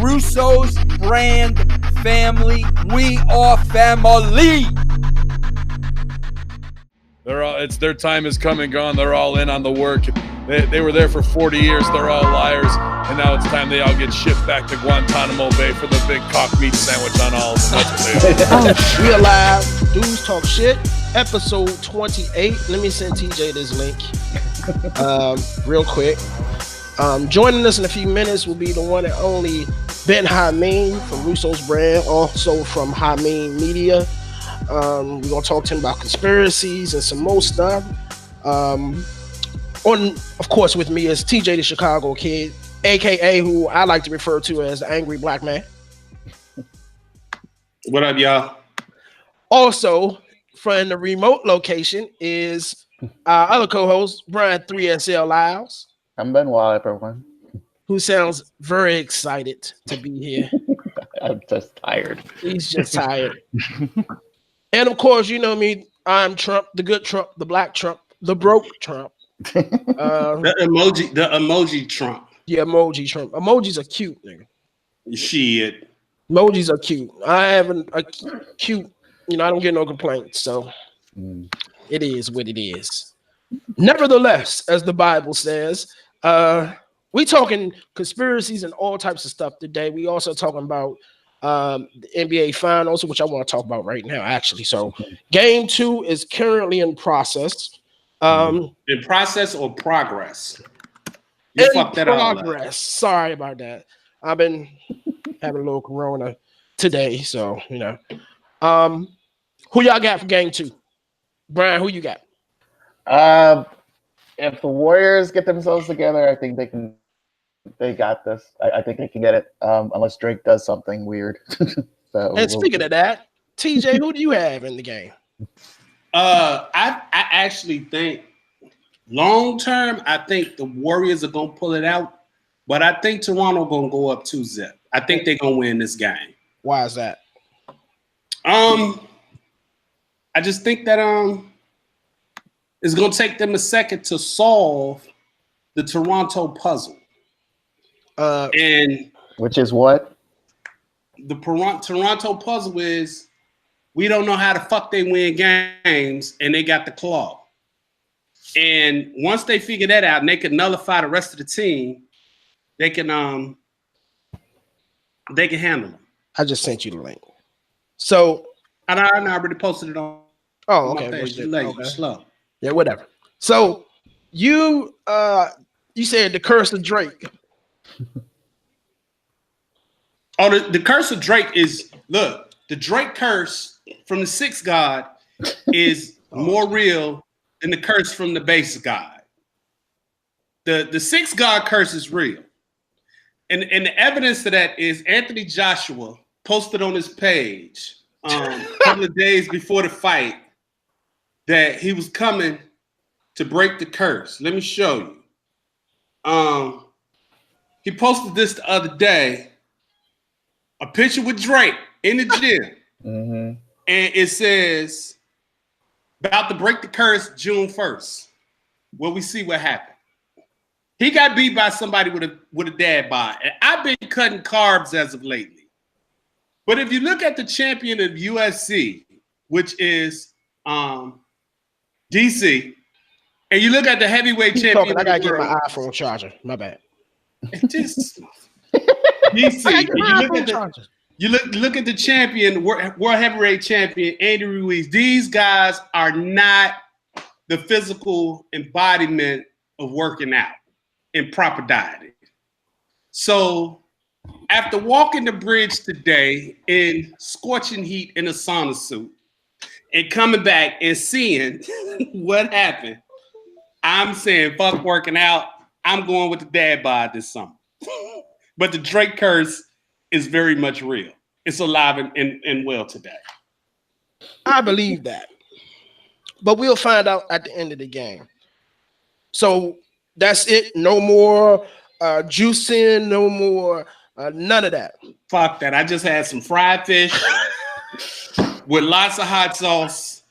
Russos brand family. We are family. It's their time has come and gone. They're all in on the work. They were there for 40 years. They're all liars. And now it's time they all get shipped back to Guantanamo Bay for the big cock meat sandwich on all of them. That's what they are. We are live. Dudes Talk Shit, episode 28. Let me send TJ this link real quick. Joining us in a few minutes will be the one and only Bin Hamin from Russos brand, also from Hamin Media. We're going to talk to him about conspiracies and some more stuff. Of course, with me is TJ the Chicago Kid, aka who I like to refer to as the Angry Black Man. What up, y'all? Also, from the remote location is our other co-host, Bryan 3SL Lyles. I'm Benoit, everyone. Who sounds very excited to be here. I'm just tired. He's just tired. And of course, you know me, I'm Trump, the good Trump, the black Trump, the broke Trump. The emoji Trump. Yeah, emoji Trump. Emojis are cute, nigga. Shit. Emojis are cute. I have a cute, I don't get no complaints. So It is what it is. Nevertheless, as the Bible says, we talking conspiracies and all types of stuff today. We also talking about the NBA Finals, which I want to talk about right now, actually. So, Game 2 is currently in process. In process or progress? You fucked that progress. Up. Sorry about that. I've been having a little corona today, so who y'all got for Game 2? Bryan, who you got? If the Warriors get themselves together, I think they can. They got this. I think they can get it, unless Drake does something weird. Speaking of that, TJ, who do you have in the game? I actually think long term, I think the Warriors are gonna pull it out, but I think Toronto gonna go up 2-0. I think they're gonna win this game. Why is that? I just think that it's gonna take them a second to solve the Toronto puzzle. And which is what? The Toronto puzzle is we don't know how the fuck they win games, and they got the claw. And once they figure that out and they can nullify the rest of the team, they can handle them. I just sent you the link. So I already posted it on. Oh, okay. My page. Okay. Slow. Yeah, whatever. So you said the curse of Drake. Oh, the curse of Drake is the Drake curse from the sixth god is more real than the curse from the base god. The sixth god curse is real. And the evidence to that is Anthony Joshua posted on his page a couple of days before the fight that he was coming to break the curse. Let me show you. He posted this the other day, a picture with Drake in the gym. And it says, about to break the curse June 1st. Well, we see what happened. He got beat by somebody with a dad bod. And I've been cutting carbs as of lately. But if you look at the champion of UFC, which is DC, and you look at the heavyweight champion. I gotta get my iPhone charger. My bad. Just DC. You look at the champion, world heavyweight champion, Andy Ruiz. These guys are not the physical embodiment of working out and proper dieting. So after walking the bridge today in scorching heat in a sauna suit and coming back and seeing what happened, I'm saying fuck working out. I'm going with the dad bod this summer. But the Drake curse is very much real. It's alive and well today. I believe that. But we'll find out at the end of the game. So that's it. No more juicing, no more none of that. Fuck that. I just had some fried fish with lots of hot sauce.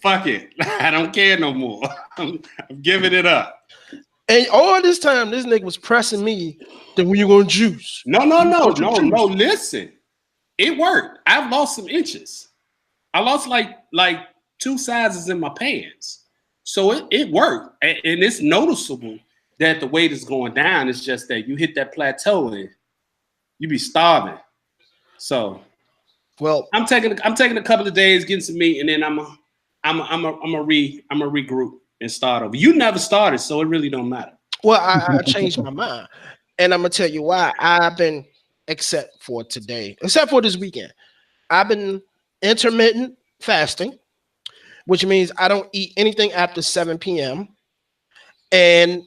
Fuck it. I don't care no more. I'm giving it up. And all this time, this nigga was pressing me that when you gonna juice. No. Listen, it worked. I've lost some inches. I lost like 2 sizes in my pants. So it worked. And it's noticeable that the weight is going down. It's just that you hit that plateau and you be starving. So well, I'm taking a couple of days, getting some meat, and then I'm a regroup and start over. You never started, so it really don't matter. Well, I changed my mind, and I'm gonna tell you why. I've been, except for this weekend, I've been intermittent fasting, which means I don't eat anything after 7 p.m. and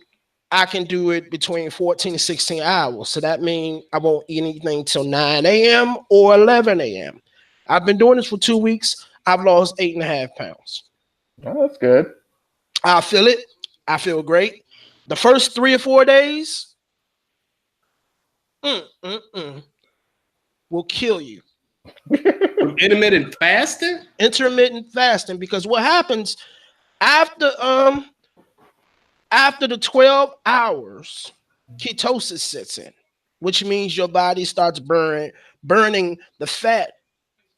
I can do it between 14 and 16 hours. So that means I won't eat anything till 9 a.m. or 11 a.m. I've been doing this for 2 weeks. I've lost 8.5 pounds. Oh, that's good. I feel it. I feel great. The first 3 or 4 days will kill you. Intermittent fasting? Intermittent fasting, because what happens after the 12 hours, ketosis sets in, which means your body starts burning the fat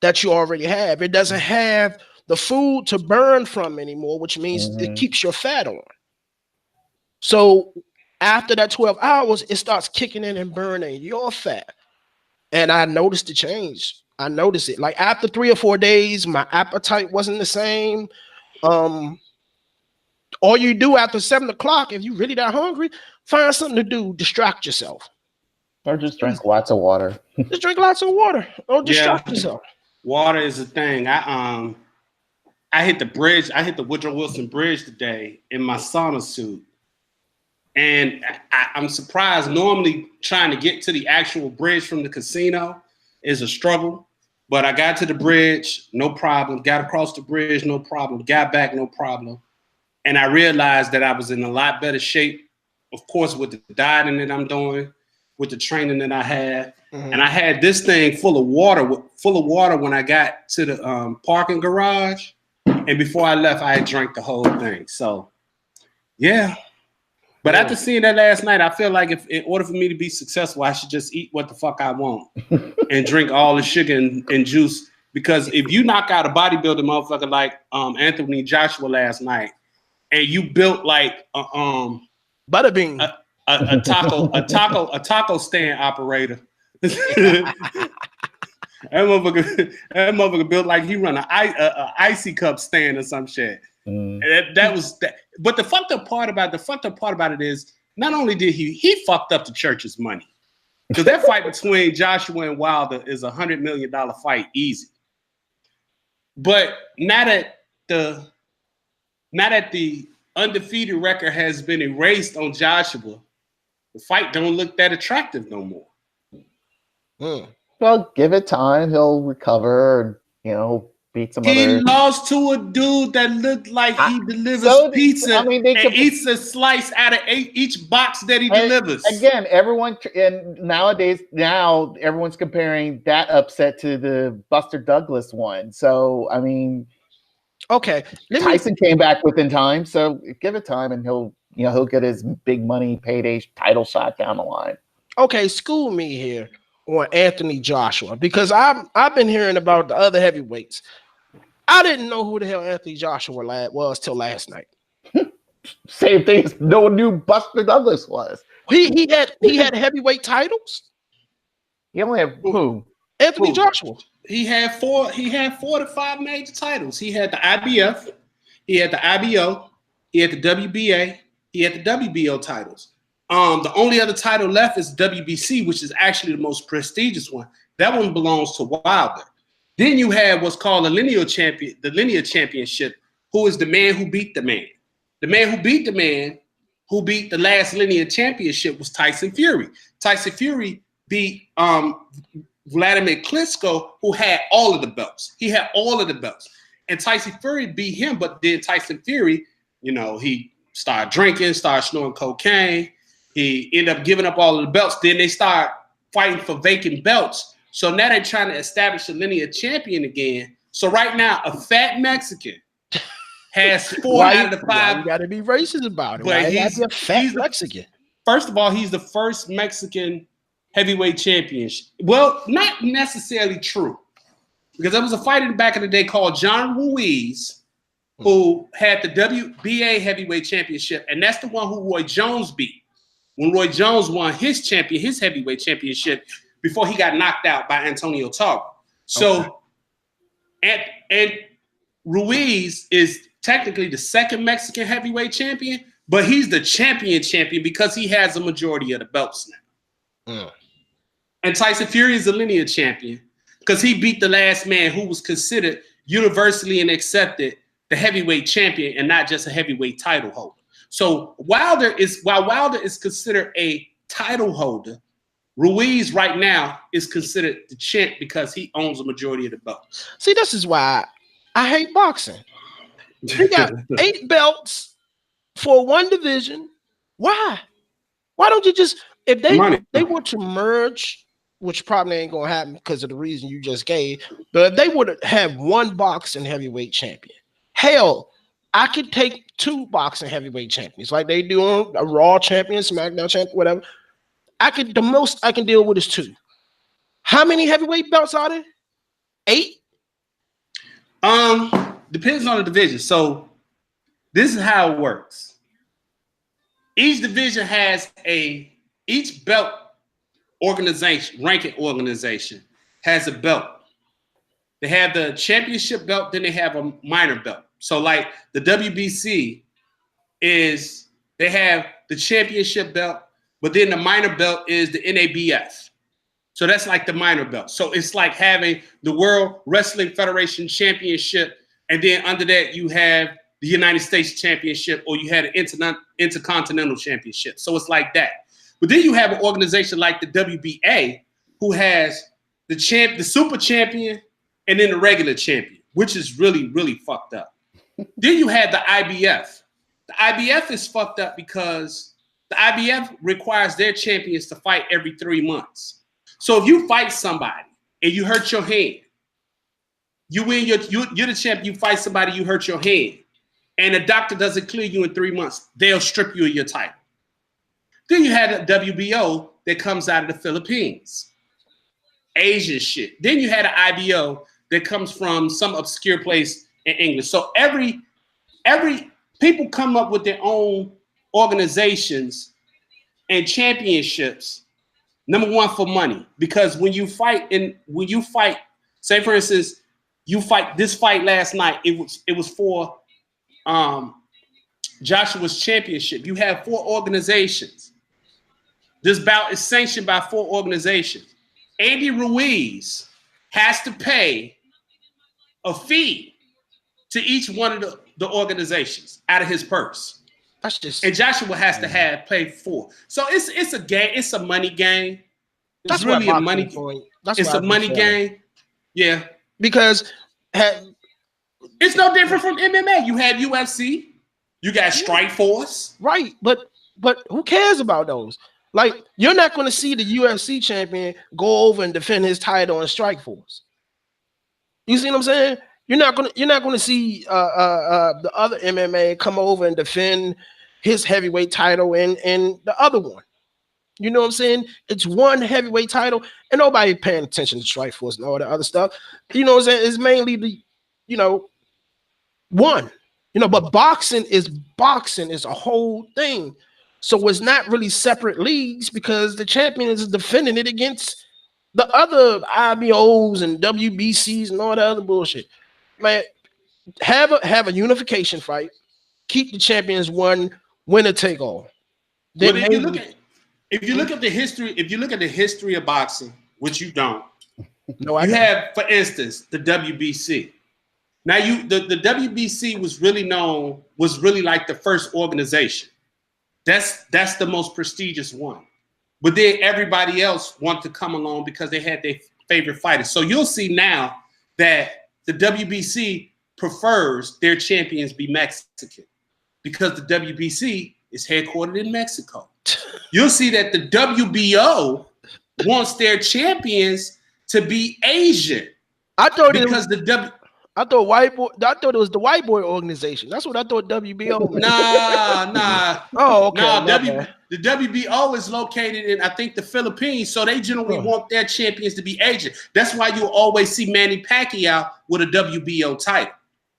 that you already have. It doesn't have the food to burn from anymore, which means it keeps your fat on. So after that 12 hours, it starts kicking in and burning your fat. And I noticed the change. I noticed it. Like after 3 or 4 days, my appetite wasn't the same. All you do after 7 o'clock, if you really that hungry, find something to do, distract yourself. Or just drink lots of water. Just drink lots of water. Or distract yourself. Water is a thing. I hit the bridge. I hit the Woodrow Wilson Bridge today in my sauna suit. And I'm surprised. Normally trying to get to the actual bridge from the casino is a struggle. But I got to the bridge, no problem. Got across the bridge, no problem. Got back, no problem. And I realized that I was in a lot better shape, of course, with the dieting that I'm doing, with the training that I had. And I had this thing full of water when I got to the parking garage. And before I left, I had drank the whole thing. So, yeah. But after seeing that last night, I feel like if in order for me to be successful, I should just eat what the fuck I want and drink all the sugar and juice. Because if you knock out a bodybuilder motherfucker like Anthony Joshua last night, and you built like Butterbean, a taco stand operator, that motherfucker built like he run an icy cup stand or some shit. That was that. But the fucked up part about it is not only did he fucked up the church's money, because that fight between Joshua and Wilder is $100 million fight easy. But now that the undefeated record has been erased on Joshua, the fight don't look that attractive no more. Well, give it time. He'll recover and, beat some He other. lost to a dude that looked like he delivers pizza and eats a slice out of each box that he delivers. Again, nowadays everyone's comparing that upset to the Buster Douglas one. So, I mean, okay, Tyson came back within time, so give it time, and he'll get his big money payday title shot down the line. Okay, school me here on Anthony Joshua, because I've been hearing about the other heavyweights. I didn't know who the hell Anthony Joshua was till last night. Same thing as no one knew Buster Douglas was. He had heavyweight titles. He only had who? Anthony Joshua. He had 4 to 5 major titles. He had the IBF, he had the IBO, he had the WBA, he had the WBO titles. The only other title left is WBC, which is actually the most prestigious one. That one belongs to Wilder. Then you have what's called the linear championship, who is the man who beat the man. The man who beat the man who beat the last linear championship was Tyson Fury. Tyson Fury beat Vladimir Klitschko, who had all of the belts. He had all of the belts. And Tyson Fury beat him, but then Tyson Fury, he started drinking, started snorting cocaine. He ended up giving up all of the belts. Then they start fighting for vacant belts. So now they're trying to establish a linear champion again. So right now, a fat Mexican has 4 out of the 5. You got to be racist about it. But Why he's a fat the- Mexican? First of all, he's the first Mexican heavyweight champion. Well, not necessarily true, because there was a fighter back in the day called John Ruiz, who had the WBA heavyweight championship, and that's the one who Roy Jones beat when Roy Jones won his heavyweight championship before he got knocked out by Antonio Tarver. So, and Ruiz is technically the second Mexican heavyweight champion, but he's the champion because he has a majority of the belts now. And Tyson Fury is the linear champion because he beat the last man who was considered universally and accepted the heavyweight champion and not just a heavyweight title holder. So while Wilder is considered a title holder, Ruiz right now is considered the champ because he owns a majority of the belts. See, this is why I hate boxing. They got 8 belts for one division. Why? Why don't you just, if they were to merge, which probably ain't gonna happen because of the reason you just gave, but if they would have one boxing heavyweight champion, hell, I could take 2 boxing heavyweight champions like they do on a Raw champion, SmackDown champion, whatever. The most I can deal with is 2. How many heavyweight belts are there? 8? Depends on the division. So this is how it works. Each division has each belt organization, ranking organization, has a belt. They have the championship belt, then they have a minor belt. So like the WBC they have the championship belt, but then the minor belt is the NABF. So that's like the minor belt. So it's like having the World Wrestling Federation Championship, and then under that you have the United States Championship, or you had an Intercontinental Championship. So it's like that. But then you have an organization like the WBA who has the super champion and then the regular champion, which is really, really fucked up. Then you have the IBF. The IBF is fucked up because the IBF requires their champions to fight every 3 months. So if you fight somebody and you hurt your hand, you win you're the champion, you fight somebody, you hurt your hand, and the doctor doesn't clear you in 3 months, they'll strip you of your title. Then you had a WBO that comes out of the Philippines. Asian shit. Then you had an IBO that comes from some obscure place in English. So every people come up with their own organizations and championships. Number one, for money, because when you fight, say for instance, you fight this fight last night. It was for Joshua's championship. You have 4 organizations. This bout is sanctioned by 4 organizations. Andy Ruiz has to pay a fee to each one of the organizations out of his purse. That's just, and Joshua has to pay 4. So it's a game. It's a money game. It's really a money. It's a money game. Yeah, because it's no different from MMA. You have UFC. You got Strikeforce. Right, but who cares about those? Like, you're not going to see the UFC champion go over and defend his title in Strikeforce. You see what I'm saying? You're not going to see the other MMA come over and defend his heavyweight title in the other one. You know what I'm saying? It's one heavyweight title, and nobody paying attention to Strikeforce and all the other stuff. You know what I'm saying? It's mainly the, one. But boxing is a whole thing. So it's not really separate leagues because the champion is defending it against the other IBOs and WBCs and all that other bullshit. Man, have a unification fight. Keep the champions one, winner take all. Then if you look at the history of boxing, which you don't, you have, for instance, the WBC. Now the WBC was really like the first organization. That's the most prestigious one. But then everybody else want to come along because they had their favorite fighters. So you'll see now that the WBC prefers their champions be Mexican because the WBC is headquartered in Mexico. You'll see that the WBO wants their champions to be Asian. I thought because I thought white boy. I thought it was the white boy organization. That's what I thought WBO meant. Nah. Oh, okay. No, my bad. the WBO is located in, I think, the Philippines, so they generally want their champions to be Asian. That's why you always see Manny Pacquiao with a WBO title.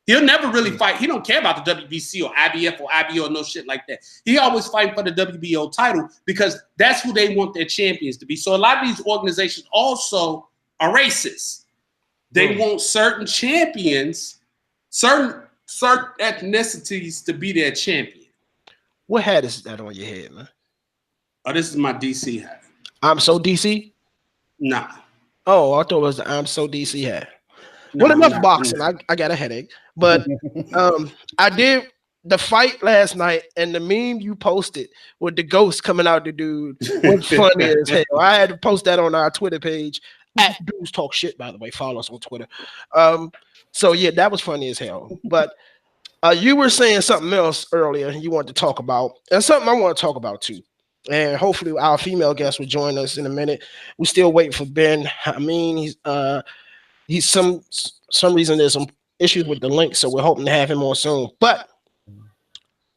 He'll never really fight. He don't care about the WBC or IBF or IBO or no shit like that. He always fighting for the WBO title because that's who they want their champions to be. So a lot of these organizations also are racist. They want certain champions, certain ethnicities to be their champion. What hat is that on your head, man? Oh, this is my DC hat. I'm so DC? Nah. Oh, I thought it was the I'm so DC hat. No, Well, enough boxing. I got a headache. But I did the fight last night, and the meme you posted with the ghost coming out the dude was funny as hell. I had to post that on our Twitter page at Dudes Talk Shit, by the way. Follow us on Twitter. So yeah, that was funny as hell. But you were saying something else earlier you wanted to talk about, and something I want to talk about too. And hopefully our female guest will join us in a minute. We're still waiting for Ben Hamin. He's some reason there's some issues with the link, so we're hoping to have him on soon. But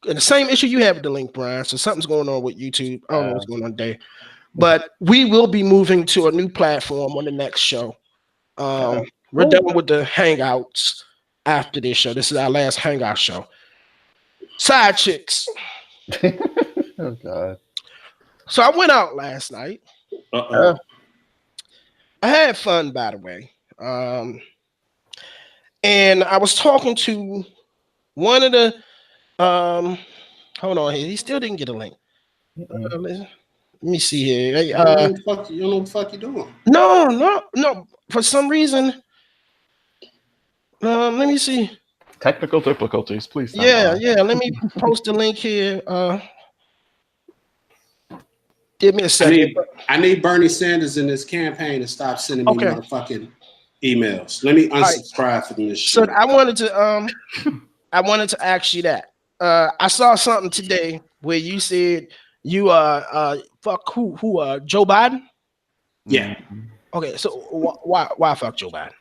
the same issue you have with the link, Brian. So something's going on with YouTube. I don't know what's going on there. But we will be moving to a new platform on the next show. We're done with the hangouts after this show. This is our last hangout show. Side chicks. Oh God. So I went out last night. I had fun, by the way. And I was talking to one of the hold on here. He still didn't get a link. Let me see here. You don't know what the fuck you doing. No. For some reason. Let me see. Technical difficulties, please. Yeah. Let me post the link here. Give me a second. I need Bernie Sanders in this campaign to stop sending me motherfucking emails. Let me unsubscribe from this shit. So I wanted to ask you that. I saw something today where you said you fuck who Joe Biden? Yeah. Okay, so why fuck Joe Biden?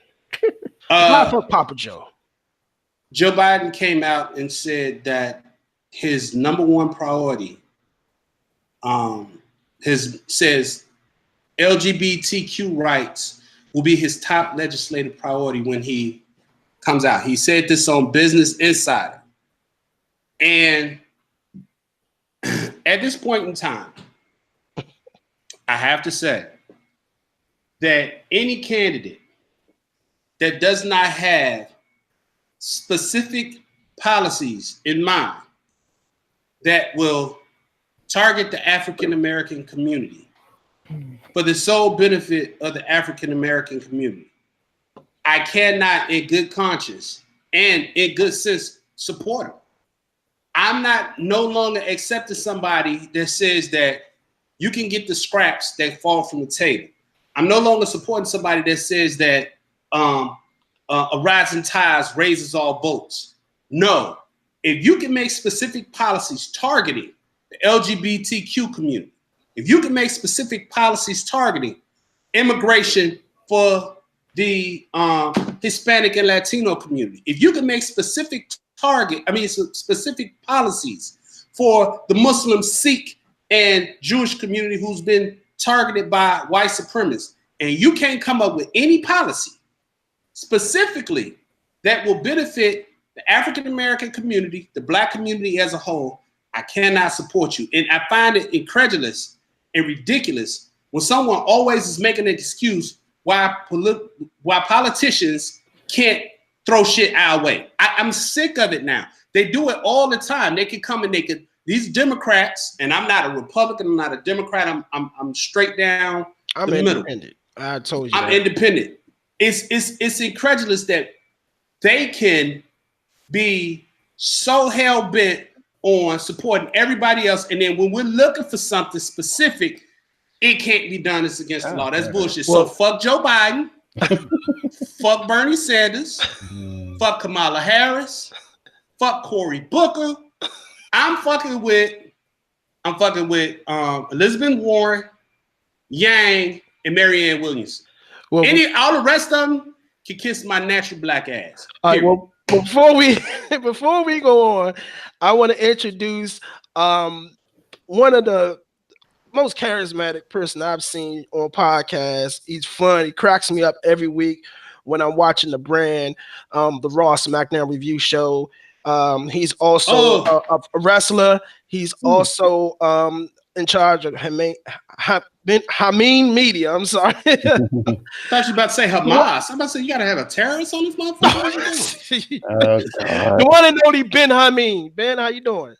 Why fuck Papa Joe? Joe Biden came out and said that his number one priority says LGBTQ rights will be his top legislative priority when he comes out. He said this on Business Insider. And at this point in time, I have to say that any candidate that does not have specific policies in mind that will target the African American community for the sole benefit of the African American community, I cannot, in good conscience and in good sense, support him. I'm no longer accepting somebody that says that you can get the scraps that fall from the table. I'm no longer supporting somebody that says that a rising tide raises all boats. No, if you can make specific policies targeting the LGBTQ community, if you can make specific policies targeting immigration for the Hispanic and Latino community, if you can make specific specific policies for the Muslim, Sikh, and Jewish community who's been targeted by white supremacists, and you can't come up with any policy specifically that will benefit the African American community, the Black community as a whole, I cannot support you. And I find it incredulous and ridiculous when someone always is making an excuse why politicians can't throw shit our way. I'm sick of it now. They do it all the time. They can come and these Democrats, and I'm not a Republican, I'm not a Democrat, I'm straight down the middle. I told you I'm independent. It's incredulous that they can be so hell-bent on supporting everybody else, and then when we're looking for something specific, it can't be done. It's against the law. That's bullshit. So fuck Joe Biden, fuck Bernie Sanders, fuck Kamala Harris, fuck Cory Booker. I'm fucking with Elizabeth Warren, Yang, and Marianne Williamson. All the rest of them can kiss my natural black ass. All right, well, before we go on, I want to introduce one of the most charismatic person I've seen on podcasts. He's fun. He cracks me up every week when I'm watching the brand, the Raw SmackDown review show. He's also a wrestler. He's also in charge of Bin Hamin Media. I'm sorry. I thought you were about to say Hamas. I'm about to say you gotta have a terrorist on this motherfucker. The one and only Bin Hamin. Ben, how you doing?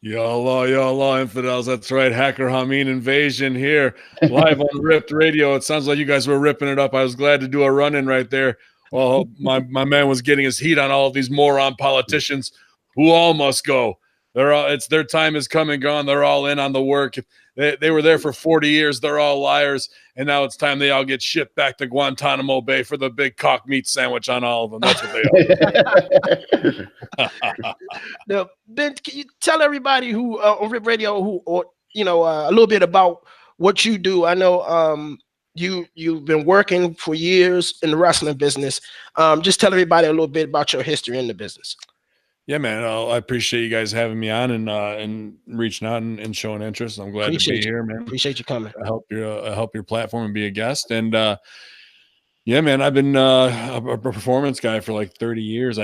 Y'all, infidels. That's right. Hacker Hamin invasion here, live on Ripped Radio. It sounds like you guys were ripping it up. I was glad to do a run-in right there. Well, my man was getting his heat on all of these moron politicians who all must go. It's their time is come and gone. They're all in on the work. They were there for 40 years. They're all liars. And now it's time they all get shipped back to Guantanamo Bay for the big cock meat sandwich on all of them. That's what they are. Now, Ben, can you tell everybody who on Rip Radio a little bit about what you do? I know you've been working for years in the wrestling business. Just tell everybody a little bit about your history in the business. Yeah, man. I appreciate you guys having me on and reaching out and showing interest. I'm glad to be here, man. Appreciate you coming. I help your platform and be a guest. And yeah, man, I've been a performance guy for like 30 years.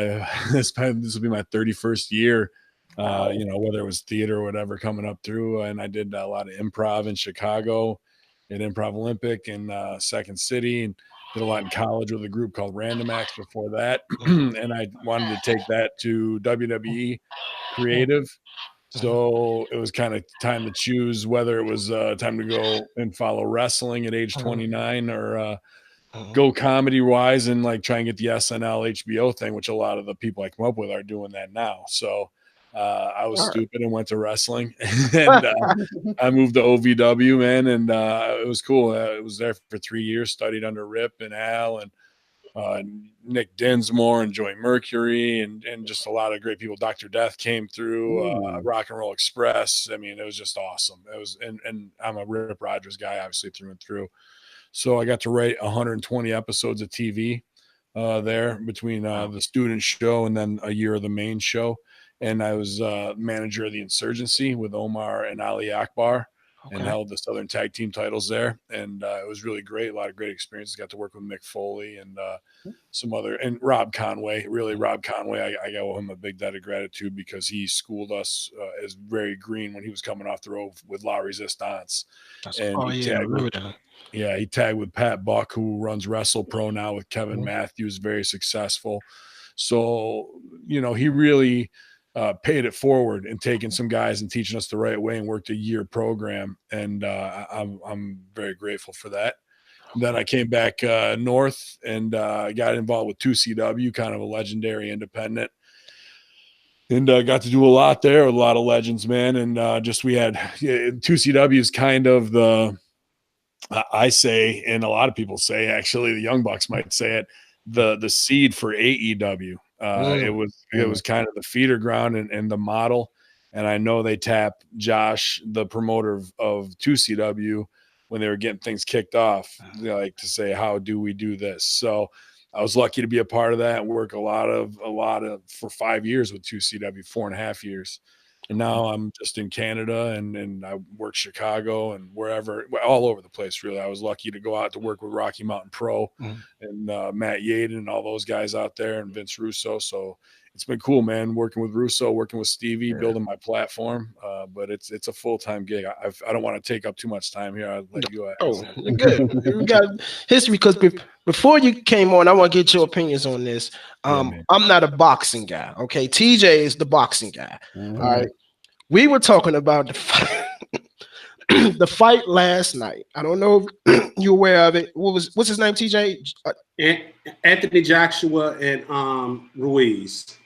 This will be my 31st year. Whether it was theater or whatever coming up through, and I did a lot of improv in Chicago, at Improv Olympic in Second City, and did a lot in college with a group called Random Acts before that. And I wanted to take that to WWE creative. So it was kind of time to choose whether it was time to go and follow wrestling at age 29 or go comedy wise and like try and get the SNL HBO thing, which a lot of the people I come up with are doing that now. So I was stupid and went to wrestling, and I moved to OVW, man, and it was cool. I was there for 3 years, studied under Rip and Al and Nick Dinsmore and Joey Mercury and just a lot of great people. Dr. Death came through, Rock and Roll Express. I mean, it was just awesome. It was, and I'm a Rip Rogers guy, obviously, through and through. So I got to write 120 episodes of TV there between the student show and then a year of the main show. And I was manager of the Insurgency with Omar and Ali Akbar, and held the Southern Tag Team titles there. And it was really great. A lot of great experiences. Got to work with Mick Foley and some other, and Rob Conway. Really, Rob Conway, I got him a big debt of gratitude because he schooled us as very green when he was coming off the road with La Resistance. He tagged with Pat Buck, who runs Wrestle Pro now with Kevin Matthews, very successful. So, he really paid it forward and taking some guys and teaching us the right way and worked a year program. And I'm very grateful for that. Then I came back north and got involved with 2CW, kind of a legendary independent. And got to do a lot there with a lot of legends, man. And we had 2CW is kind of the, I say, and a lot of people say, actually, the Young Bucks might say it, the seed for AEW. It was kind of the feeder ground and the model. And I know they tapped Josh, the promoter of 2CW, when they were getting things kicked off, like to say, how do we do this? So I was lucky to be a part of that and work a lot of for 5 years with 2CW, 4.5 years. And now I'm just in Canada and I work Chicago and wherever, all over the place, really. I was lucky to go out to work with Rocky Mountain Pro and Matt Yaden and all those guys out there and Vince Russo. So it's been cool, man, working with Russo, working with Stevie, building my platform. But it's a full-time gig. I don't want to take up too much time here. I'll let you you're good. We got history because before you came on, I want to get your opinions on this. I'm not a boxing guy. Okay. TJ is the boxing guy. All right. We were talking about the fight last night. I don't know if you're aware of it. What's his name, TJ? Anthony Joshua and Ruiz.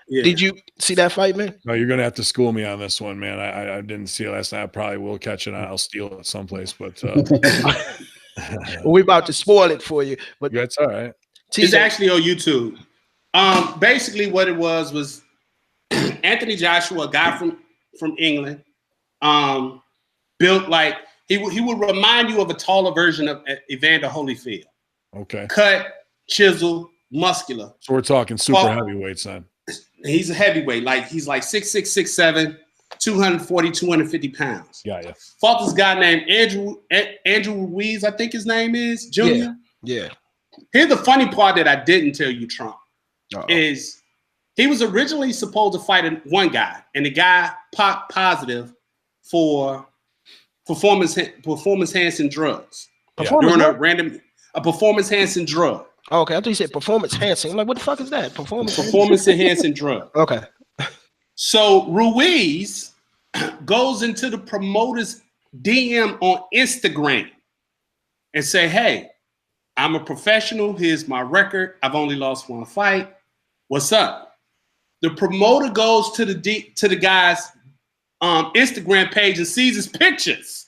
Yeah. Did you see that fight, man? No, you're gonna have to school me on this one, man. I didn't see it last night. I probably will catch it. I'll steal it someplace, but we're about to spoil it for you. But that's all right. It's actually on YouTube. Basically, what it was Anthony Joshua, a guy from England, built like he would remind you of a taller version of Evander Holyfield. Okay. Cut chiseled, muscular. So we're talking super heavyweight, son. He's a heavyweight. He's like 6'6", 6'7", 240, 250 pounds. Yeah. Fought this guy named Andrew Ruiz, I think his name is, Junior. Yeah. Here's the funny part that I didn't tell you, Trump, is he was originally supposed to fight one guy, and the guy popped positive for performance-enhancing drugs. During a performance-enhancing drug. Okay, I thought you said performance-enhancing. I'm like, what the fuck is that? Performance-enhancing drug. Okay. So Ruiz goes into the promoter's DM on Instagram and say, hey, I'm a professional. Here's my record. I've only lost one fight. What's up? The promoter goes to the guy's Instagram page and sees his pictures.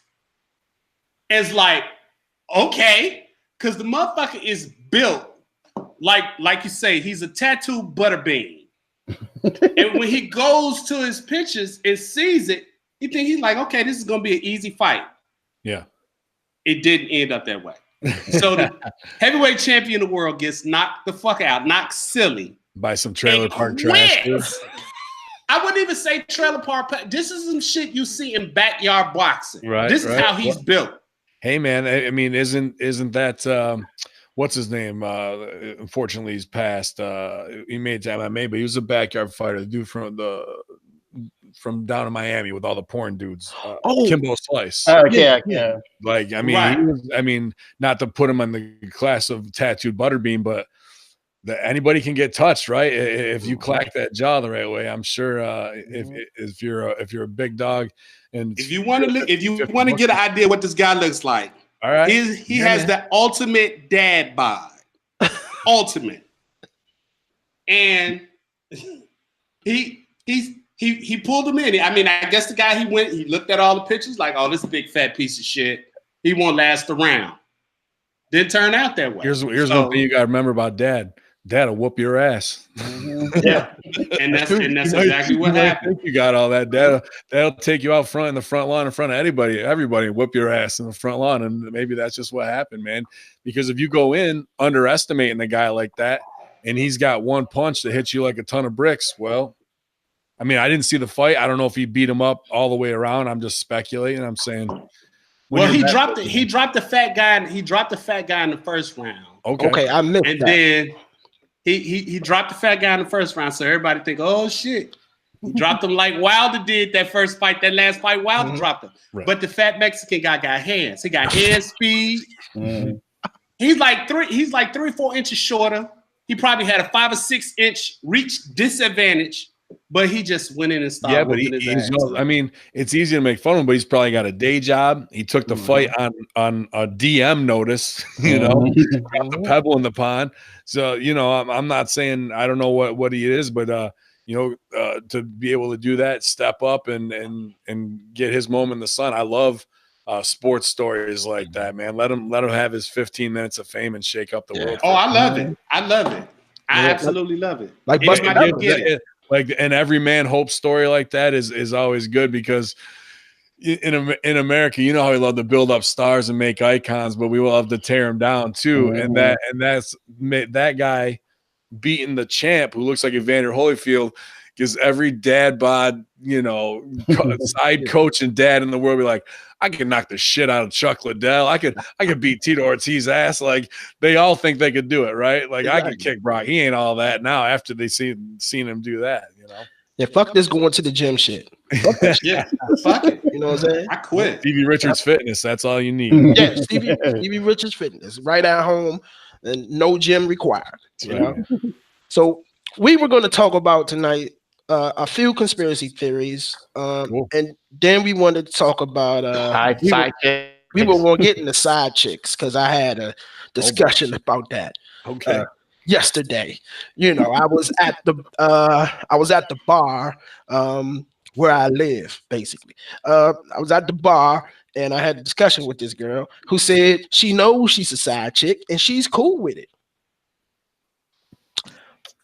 It's like, okay, because the motherfucker is built like you say, he's a tattooed butterbean. And when he goes to his pictures and sees it, he's like, okay, this is gonna be an easy fight. Yeah. It didn't end up that way. So the heavyweight champion of the world gets knocked the fuck out, knocked silly. By some trailer park trash. I wouldn't even say trailer park. This is some shit you see in backyard boxing. Right. This is how he's built. Hey man, I mean, isn't that what's his name? Unfortunately, he's passed. He made MMA, but he was a backyard fighter. The dude from down in Miami with all the porn dudes. Kimbo Slice. Yeah. Like, I mean, right. Not to put him in the class of tattooed butterbean, but anybody can get touched, right? If you clack that jaw the right way, I'm sure. If you're a big dog, and if you want to get an idea what this guy looks like, all right, he has the ultimate dad bod, ultimate, and he pulled him in. I mean, I guess the guy he looked at all the pictures like, oh, this big fat piece of shit. He won't last around. Didn't turn out that way. Here's one thing you got to remember about Dad. Dad will whoop your ass. Yeah, and that's exactly what happened. You got all that. That'll take you out front in the front lawn in front of everybody, whoop your ass in the front lawn, and maybe that's just what happened, man. Because if you go in underestimating a guy like that, and he's got one punch that hits you like a ton of bricks, well, I mean, I didn't see the fight. I don't know if he beat him up all the way around. I'm just speculating. I'm saying. Well, he dropped the fat guy. He dropped the fat guy in the first round. Okay, I missed that. And then he dropped the fat guy in the first round, so everybody think, oh shit, he dropped him like Wilder did that first fight, that last fight. Wilder dropped him, right. But the fat Mexican guy got hands. He got hand speed. He's like 3 or 4 inches shorter. He probably had a 5 or 6 inch reach disadvantage. But he just went in and started. Yeah, but I mean, it's easy to make fun of him, but he's probably got a day job. He took the fight on a DM notice, dropped the pebble in the pond. So, I'm not saying I don't know what he is, but to be able to do that, step up and get his moment in the sun. I love sports stories like that, man. Let him have his 15 minutes of fame and shake up the world. Oh, I love it. I absolutely love it. Like Like an every man hope story like that is always good, because in America, you know how we love to build up stars and make icons, but we will love to tear them down too. And that's that guy beating the champ who looks like Evander Holyfield, because every dad bod, side coach and dad in the world be like, I can knock the shit out of Chuck Liddell. I could beat Tito Ortiz's ass. Like, they all think they could do it, right? Like, exactly. I can kick Brock. He ain't all that now after they seen him do that, Yeah, fuck this going to the gym shit. Yeah, fuck it. You know what I'm saying? I quit. Stevie Richards Fitness. That's all you need. Yeah, Stevie Richards Fitness, right at home, and no gym required. So we were going to talk about tonight a few conspiracy theories, cool. And then we wanted to talk about we were going to get into side chicks, because I had a discussion about that. Okay. Yesterday, I was at the bar where I live, basically. I was at the bar and I had a discussion with this girl who said she knows she's a side chick and she's cool with it.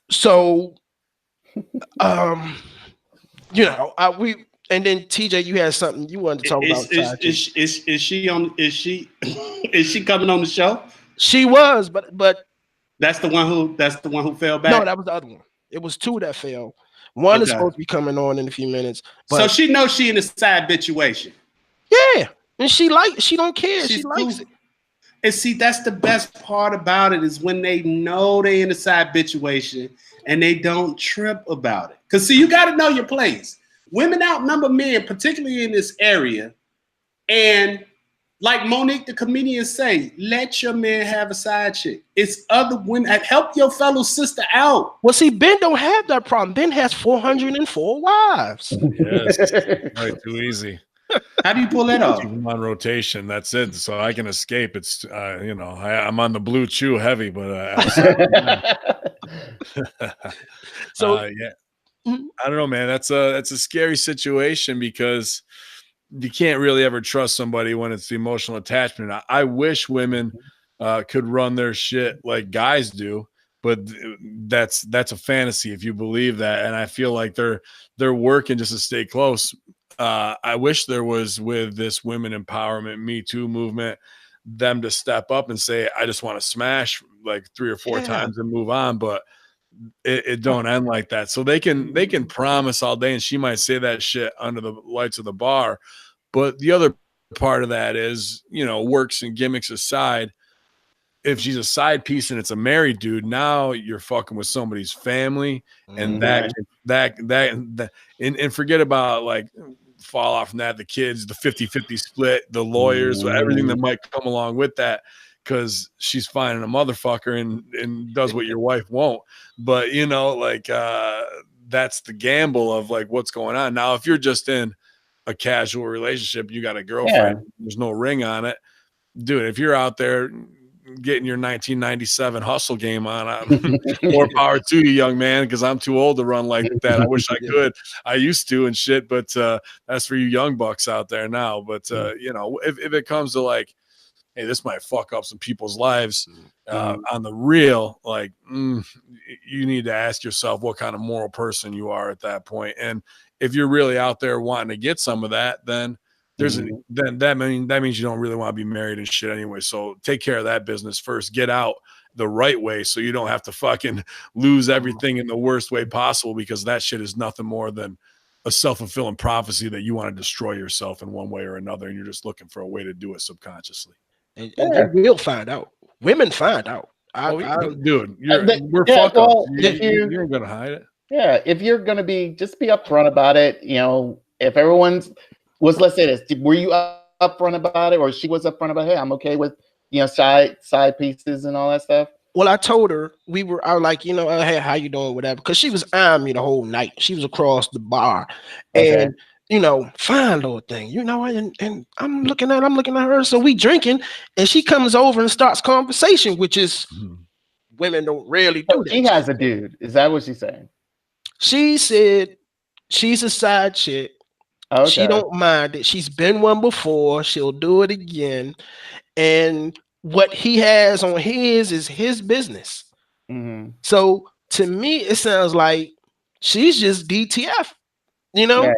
So, and then TJ, you had something you wanted to talk about. Is she coming on the show? She was, but That's the one who fell back. No, that was the other one. It was two that fell. One is Okay. supposed to be coming on in a few minutes. So But she knows she in a side situation. yeah, and she don't care. She's She likes cool. it. And see, that's the best part about it is when they know they in a side situation and they don't trip about it. Because see, you got to know your place. Women outnumber men, particularly in this area. And like Monique, the comedian, say, let your man have a side chick. It's other women. Help your fellow sister out. Well, see, Ben don't have that problem. Ben has 404 wives. Yes, right, too easy. How do you pull that off? Keep them on rotation. That's it. So I can escape. It's I'm on the blue chew heavy, but So yeah, I don't know, man. That's a scary situation because you can't really ever trust somebody when it's the emotional attachment. I wish women could run their shit like guys do, but that's a fantasy if you believe that. And I feel like they're working just to stay close. I wish there was, with this women empowerment, Me Too movement, them to step up and say, I just want to smash like 3 or 4 times and move on. But it don't end like that. So they can promise all day, and she might say that shit under the lights of the bar. But the other part of that is, works and gimmicks aside, if she's a side piece and it's a married dude, now you're fucking with somebody's family, and that and forget about like fall off from that, the kids, the 50-50 split, the lawyers, everything that might come along with that, because she's finding a motherfucker and does what your wife won't. But that's the gamble of like what's going on. Now, if you're just in a casual relationship, you got a girlfriend, there's no ring on it, dude. If you're out there getting your 1997 hustle game on, more power to you, young man, because I'm too old to run like that. I wish I could. I used to and shit, but that's for you young bucks out there now. But if it comes to like, hey, this might fuck up some people's lives on the real, like you need to ask yourself what kind of moral person you are at that point. And if you're really out there wanting to get some of that, then that means you don't really want to be married and shit anyway. So take care of that business first. Get out the right way so you don't have to fucking lose everything in the worst way possible, because that shit is nothing more than a self-fulfilling prophecy that you want to destroy yourself in one way or another, and you're just looking for a way to do it subconsciously. And they will find out. Women find out. Dude, we're fucked up. You ain't gonna hide it. Yeah, if you're gonna just be upfront about it. If everyone's let's say this, were you upfront about it, or she was upfront about, hey, I'm okay with side pieces and all that stuff? Well, I told her I was like, hey, how you doing, whatever, because she was eyeing me the whole night. She was across the bar, and fine little thing, and I'm looking at her. So we drinking, and she comes over and starts conversation, which is women don't rarely do that. She has a dude. Is that what she's saying? She said she's a side chick. Okay. She don't mind it. She's been one before. She'll do it again. And what he has on his is his business. Mm-hmm. So to me, it sounds like she's just DTF, Yeah,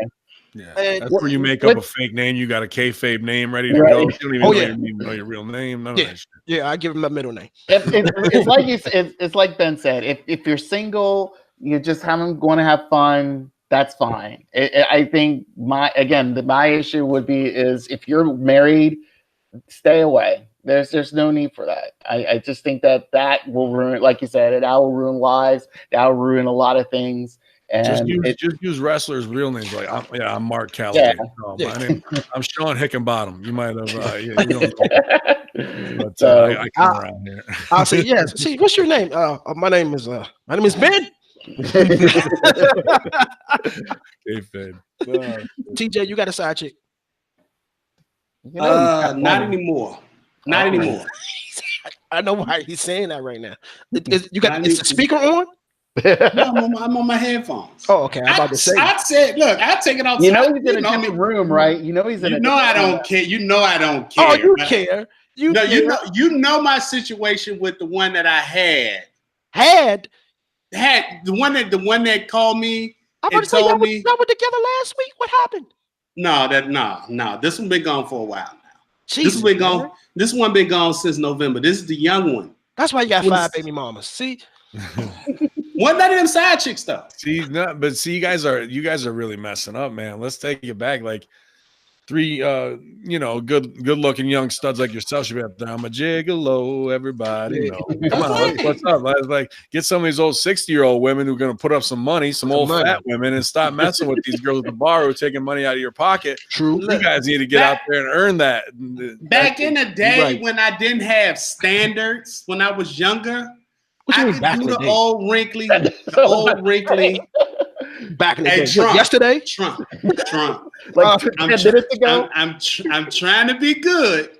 that's where you make up a fake name. You got a kayfabe name ready to go. You don't even know your real name. None of that shit. Yeah, I give him my middle name. It's like Ben said. If you're single, you just going to have fun. That's fine. I think my issue would be is if you're married, stay away. There's no need for that. I just think that will ruin, like you said, that will ruin lives. That will ruin a lot of things. And just use wrestlers' real names. Like I'm Mark Calloway. My name, I'm Sean Hickenbottom. You might have. You don't but I come around here. I'll say yes. See, what's your name? My name is Ben. TJ, you got a side chick? Not anymore. Not anymore. I know why he's saying that right now. Is the speaker on? No, I'm on my headphones. Oh, okay. I'm about to say. I said, look, I take it outside. He's in a different room, right? He's in. I don't care. I don't care. Oh, you care? You my situation with the one that I had the one that called me and told me y'all were together last week. What happened? No. This one been gone for a while now. Jesus, this one been gone since November. This is the young one. That's why you got 5 baby mamas. See, One none of them side chicks though. See, no, but see, you guys are really messing up, man. Let's take it back. Like 3 good looking young studs like yourself should be up there. I'm a gigolo, everybody know. Come on, what's up? Like get some of these old 60-year-old women who are gonna put up some money, some old fat women, and stop messing with these girls at the bar who are taking money out of your pocket. True. You guys need to get out there and earn that. Back in the day when I didn't have standards, when I was younger, I could do the old wrinkly, back in the day. Trump, yesterday. Trump. Like 10 minutes ago. I'm trying to be good.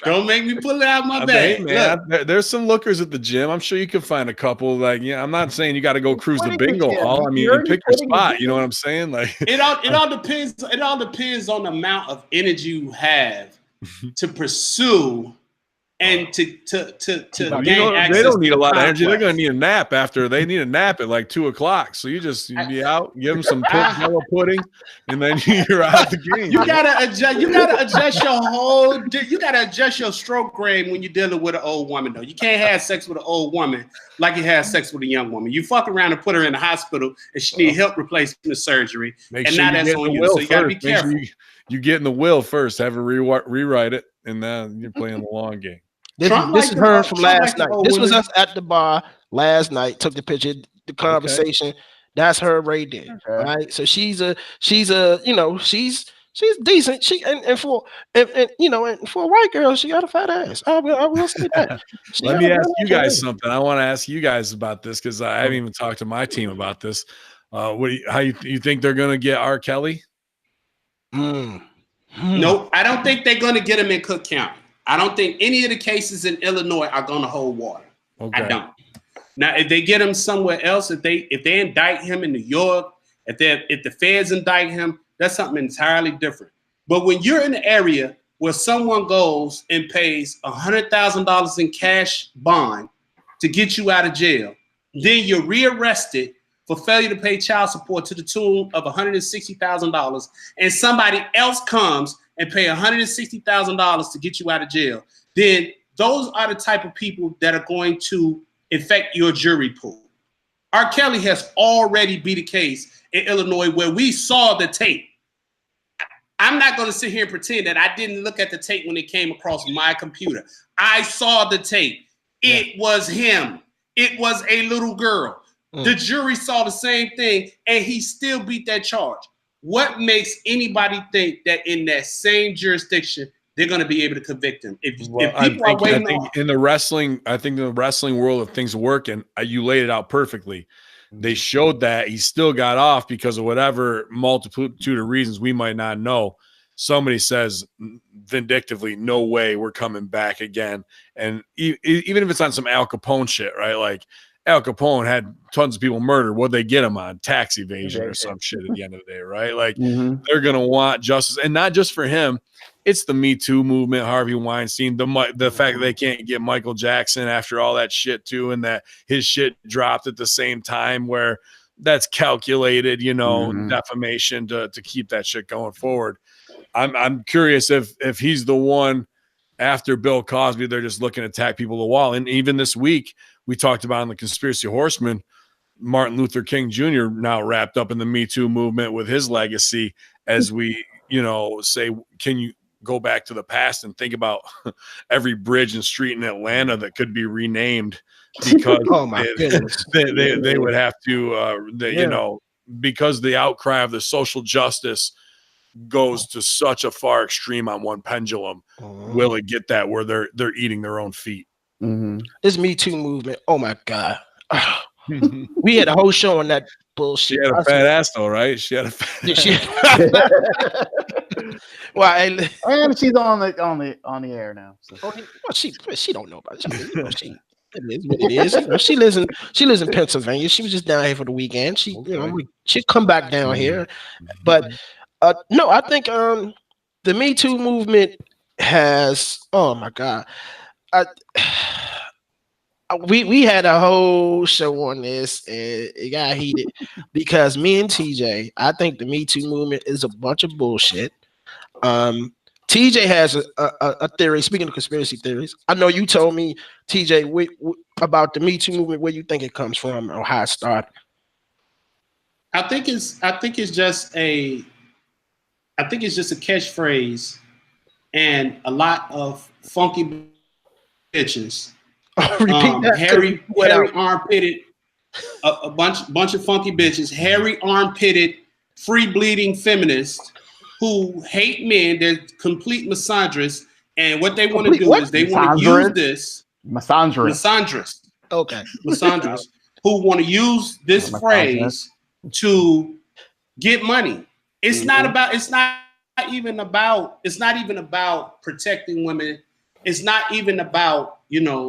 Don't make me pull it out my bag. Man, there's some lookers at the gym. I'm sure you can find a couple. Like, yeah, I'm not saying you got to go cruise the bingo hall. I mean, you pick your spot. You know what I'm saying? Like, it all depends. It all depends on the amount of energy you have to pursue and to gain access. They don't need a lot of energy. They're going to need a nap after. They need a nap at like 2:00. So you be out, give them some jello pudding, and then you're out the game. You gotta adjust. You gotta adjust your whole. You gotta adjust your stroke grade when you're dealing with an old woman. Though you can't have sex with an old woman like you have sex with a young woman. You fuck around and put her in the hospital, and she need hip replacement surgery. Make and sure now that's on you. So you gotta be careful. You get in the will first. Have her rewrite it, and then you're playing the long game. This is her from last night. This was us at the bar last night. Took the picture, the conversation. Okay. That's her right there. Okay. Right. So she's decent. She and for a white girl, she got a fat ass. I will say that. Let me ask you guys something. I want to ask you guys about this because I haven't even talked to my team about this. How you think they're gonna get R. Kelly? Nope. I don't think they're gonna get him in Cook County. I don't think any of the cases in Illinois are going to hold water. Okay. I don't. Now, if they get him somewhere else, if they indict him in New York, if the feds indict him, that's something entirely different. But when you're in an area where someone goes and pays $100,000 in cash bond to get you out of jail, then you're rearrested for failure to pay child support to the tune of $160,000, and somebody else comes and pay $160,000 to get you out of jail, then those are the type of people that are going to affect your jury pool. R. Kelly has already been the case in Illinois where we saw the tape. I'm not going to sit here and pretend that I didn't look at the tape when it came across my computer. I saw the tape. It was him. It was a little girl. The jury saw the same thing, and he still beat that charge. What makes anybody think that in that same jurisdiction they're going to be able to convict him? If people are waiting in the wrestling, I think in the wrestling world, if things work, and you laid it out perfectly, they showed that he still got off because of whatever multitude of reasons we might not know. Somebody says vindictively, no way, we're coming back again. And even if it's on some Al Capone shit, right? Like Al Capone had tons of people murdered. What'd they get him on? Tax evasion or some shit at the end of the day, right? Like they're going to want justice. And not just for him. It's the Me Too movement, Harvey Weinstein, the fact that they can't get Michael Jackson after all that shit too, and that his shit dropped at the same time, where that's calculated, defamation to keep that shit going forward. I'm curious if he's the one after Bill Cosby, they're just looking to tack people to the wall. And even this week, we talked about in the Conspiracy Horseman, Martin Luther King Jr. now wrapped up in the Me Too movement with his legacy as we, say, can you go back to the past and think about every bridge and street in Atlanta that could be renamed because they would have to, because the outcry of the social justice goes to such a far extreme on one pendulum. Will it get that where they're eating their own feet? This Me Too movement. Oh my God. We had a whole show on that bullshit. She had a fat ass though, right? She had a fat Well, and she's on the air now. So. She don't know about it. It is what it is. She lives in Pennsylvania. She was just down here for the weekend. She'll come back down here. But no, I think the Me Too movement has. Oh my God. We had a whole show on this, and it got heated because me and TJ, I think the Me Too movement is a bunch of bullshit. TJ TJ has a theory. Speaking of conspiracy theories, I know you told me, TJ, about the Me Too movement. Where you think it comes from or how it started? I think it's just a catchphrase, and a lot of funky bitches. Repeat that. Hairy armpitted, a bunch of funky bitches, hairy armpitted, free bleeding feminists who hate men. They're complete misogynists, and what they want to do is they want to use this misandrist. Okay, misandrist who want to use this phrase to get money. It's not even about protecting women. It's not even about,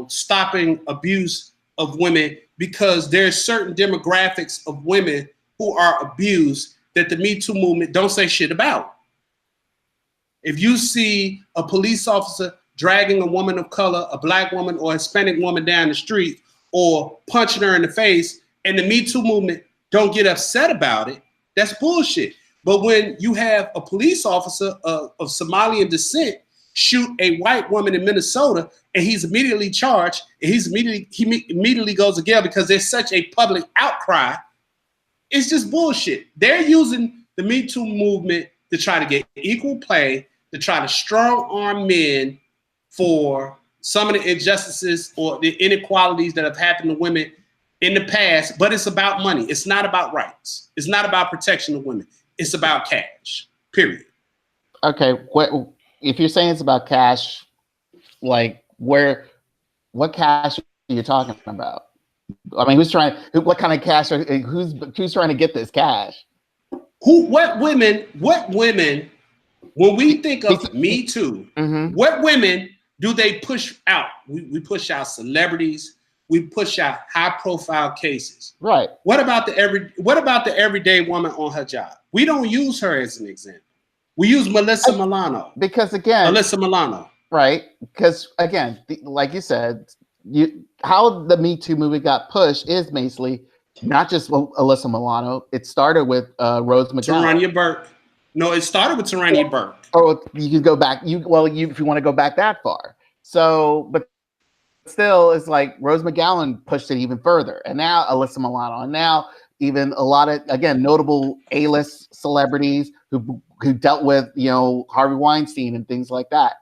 stopping abuse of women, because there's certain demographics of women who are abused that the Me Too movement don't say shit about. If you see a police officer dragging a woman of color, a black woman or a Hispanic woman down the street, or punching her in the face, and the Me Too movement don't get upset about it, that's bullshit. But when you have a police officer of Somalian descent shoot a white woman in Minnesota, and he's immediately charged, and he immediately goes to jail because there's such a public outcry, it's just bullshit. They're using the Me Too movement to try to get equal play, to try to strong arm men for some of the injustices or the inequalities that have happened to women in the past. But it's about money. It's not about rights. It's not about protection of women. It's about cash, period. Okay, if you're saying it's about cash, like what cash are you talking about? I mean, what kind of cash? Who's trying to get this cash? What women, when we think of Me Too, what women do they push out? We push out celebrities. We push out high profile cases. Right. What about the everyday woman on her job? We don't use her as an example. We use Melissa Milano. Because again, Melissa Milano. Right. Because again, like you said, how the Me Too movement got pushed is basically not just Alyssa Milano. It started with Rose McGowan. Tarania Burke. No, it started with Tarania Burke. Oh, you can go back. If you want to go back that far. So, but still, it's like Rose McGowan pushed it even further, and now Alyssa Milano, and now even a lot of, again, notable A-list celebrities who dealt with, Harvey Weinstein and things like that.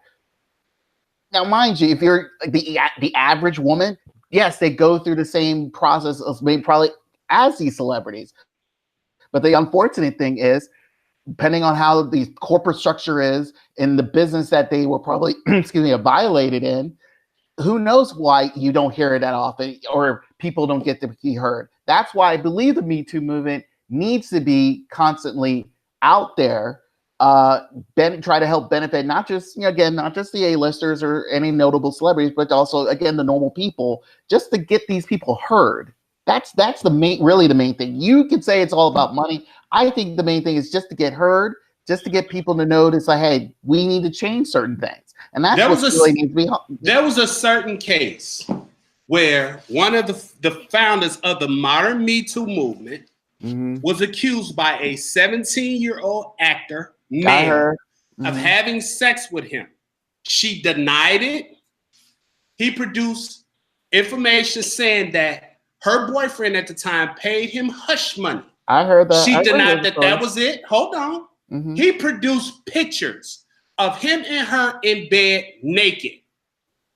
Now, mind you, if you're the average woman, yes, they go through the same process of maybe probably as these celebrities. But the unfortunate thing is, depending on how the corporate structure is in the business that they were probably, violated in, who knows why you don't hear it that often, or people don't get to be heard. That's why I believe the Me Too movement needs to be constantly out there, try to help benefit not just the A-listers or any notable celebrities, but also, again, the normal people, just to get these people heard. That's the main thing. You can say it's all about money. I think the main thing is just to get heard, just to get people to notice, like, hey, we need to change certain things. And that's what really needs to be. There was a certain case where one of the founders of the modern Me Too movement was accused by a 17-year-old actor, male, of having sex with him. She denied it. He produced information saying that her boyfriend at the time paid him hush money. I heard that. She denied that was it. Hold on. He produced pictures of him and her in bed naked.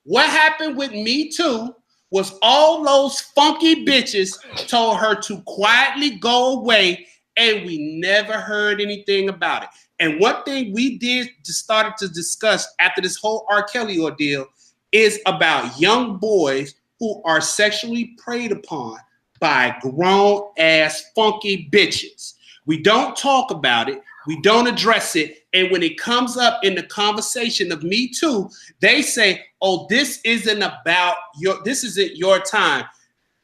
What happened with Me Too was all those funky bitches told her to quietly go away, and we never heard anything about it. And one thing we did started to discuss after this whole R. Kelly ordeal is about young boys who are sexually preyed upon by grown ass funky bitches. We don't talk about it. We don't address it. And when it comes up in the conversation of Me Too, they say, oh, this isn't your time.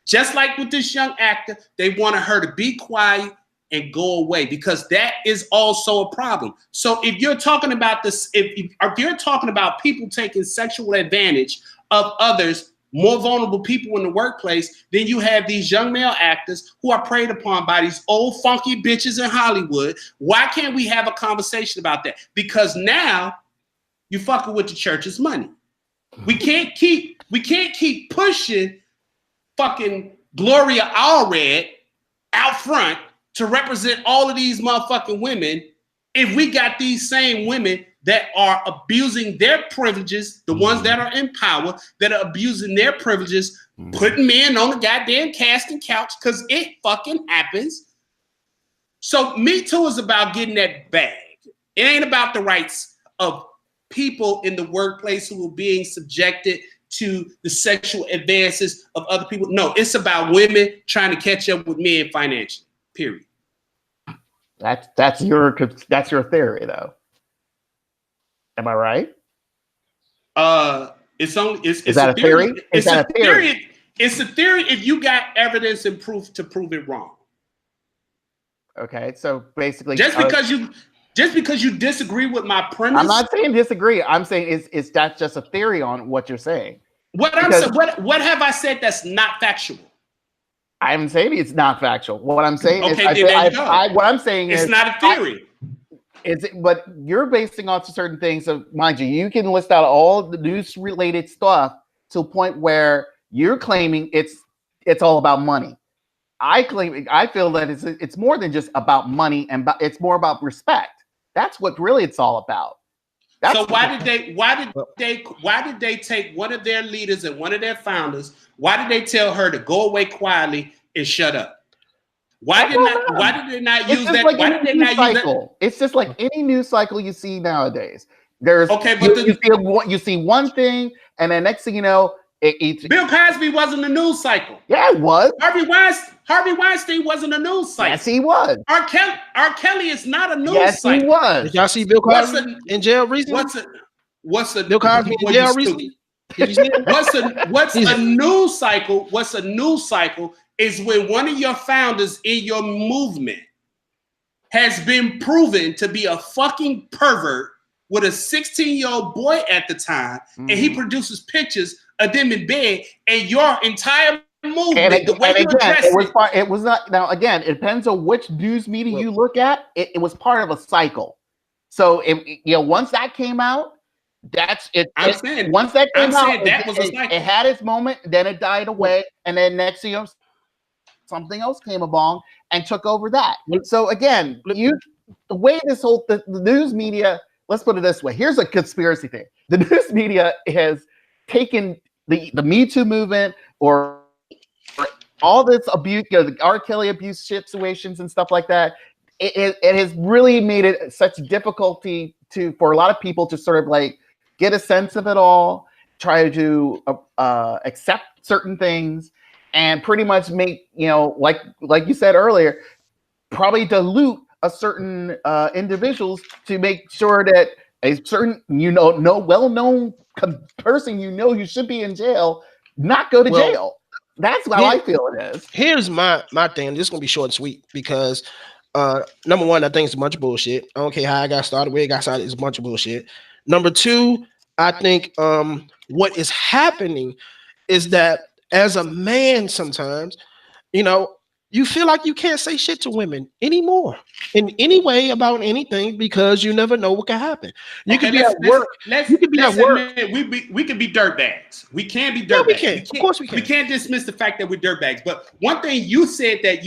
Just like with this young actor, they wanted her to be quiet and go away, because that is also a problem. So if you're talking about this, if you're talking about people taking sexual advantage of others, more vulnerable people in the workplace, then you have these young male actors who are preyed upon by these old funky bitches in Hollywood. Why can't we have a conversation about that? Because now you fucking with the church's money. We can't keep pushing fucking Gloria Allred out front to represent all of these motherfucking women if we got these same women that are abusing their privileges, the ones that are in power, that are abusing their privileges, putting men on the goddamn casting couch because it fucking happens. So Me Too is about getting that bag. It ain't about the rights of people in the workplace who are being subjected to the sexual advances of other people. No, it's about women trying to catch up with men financially, period. That's your theory, though. Am I right? Is that a theory? It's a theory. It's a theory if you got evidence and proof to prove it wrong. Okay, so basically, just because you disagree with my premise, I'm not saying disagree. I'm saying is that's just a theory on what you're saying. What have I said that's not factual? I'm saying it's not factual. What I'm saying is, what I'm saying is it's not a theory. But you're basing on certain things. So mind you can list out all the news related stuff to a point where you're claiming it's all about money. I feel that it's more than just about money, and it's more about respect. That's what really it's all about. So why did they take one of their leaders and one of their founders? Why did they tell her to go away quietly and shut up? Why did they not use that? Like why did they not use that? It's just like any news cycle you see nowadays. There's you see one thing, and then next thing you know, Bill Cosby wasn't a news cycle. Yeah, it was. Harvey Weinstein wasn't a news cycle. Yes, he was. R. Kelly is not a news cycle. Yes, he was. Did y'all see Bill Cosby in jail recently? Bill Cosby in jail recently? What's a news cycle? What's a news cycle is when one of your founders in your movement has been proven to be a fucking pervert with a 16-year-old boy at the time, and he produces pictures of them in bed, and your entire movement, it was not. Now again, it depends on which news media you look at. It was part of a cycle. So once that came out, once that came out, it had its moment. Then it died away, and then next year something else came along and took over that. So again, the way the news media. Let's put it this way. Here's a conspiracy thing. The news media has taken the Me Too movement or all this abuse, the R. Kelly abuse situations and stuff like that. It has really made it such difficulty for a lot of people to sort of like get a sense of it all, try to accept certain things, and pretty much make, like you said earlier, probably dilute a certain individuals to make sure that a certain well-known person you should be in jail not go to jail. That's how I feel it is. Here's my thing. This is gonna be short and sweet because number one, I think it's a bunch of bullshit. I don't care how I got started, where it got started, it's a bunch of bullshit. Number two, I think what is happening is that as a man, sometimes, you feel like you can't say shit to women anymore in any way about anything because you never know what can happen. You could be at work. You could be at work. We can be dirtbags. We can be dirtbags. We can. Of course we can. We can't dismiss the fact that we're dirtbags. But one thing you said that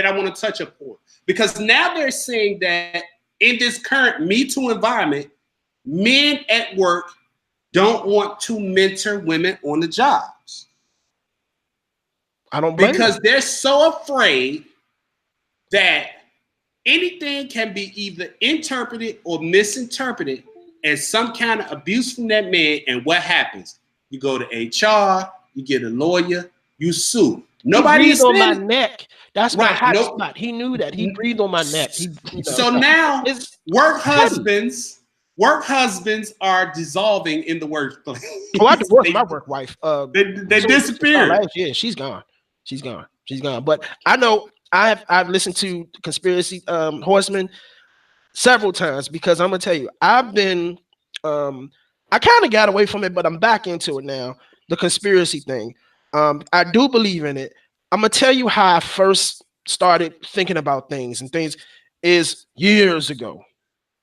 I want to touch upon, because now they're saying that in this current Me Too environment, men at work don't want to mentor women on the jobs. I don't blame because they're so afraid that anything can be either interpreted or misinterpreted as some kind of abuse from that man. And what happens? You go to HR, you get a lawyer, you sue. Nobody is on my neck. That's my hot spot. He knew that. He breathed on my neck. So now work husbands are dissolving in the workplace. Oh, I divorced my work wife. They disappeared. Last year, she's gone. She's gone. But I know I've listened to Conspiracy Horsemen several times because I'm gonna tell you, I've been I kind of got away from it, but I'm back into it now. The conspiracy thing. I do believe in it. I'm gonna tell you how I first started thinking about things is years ago.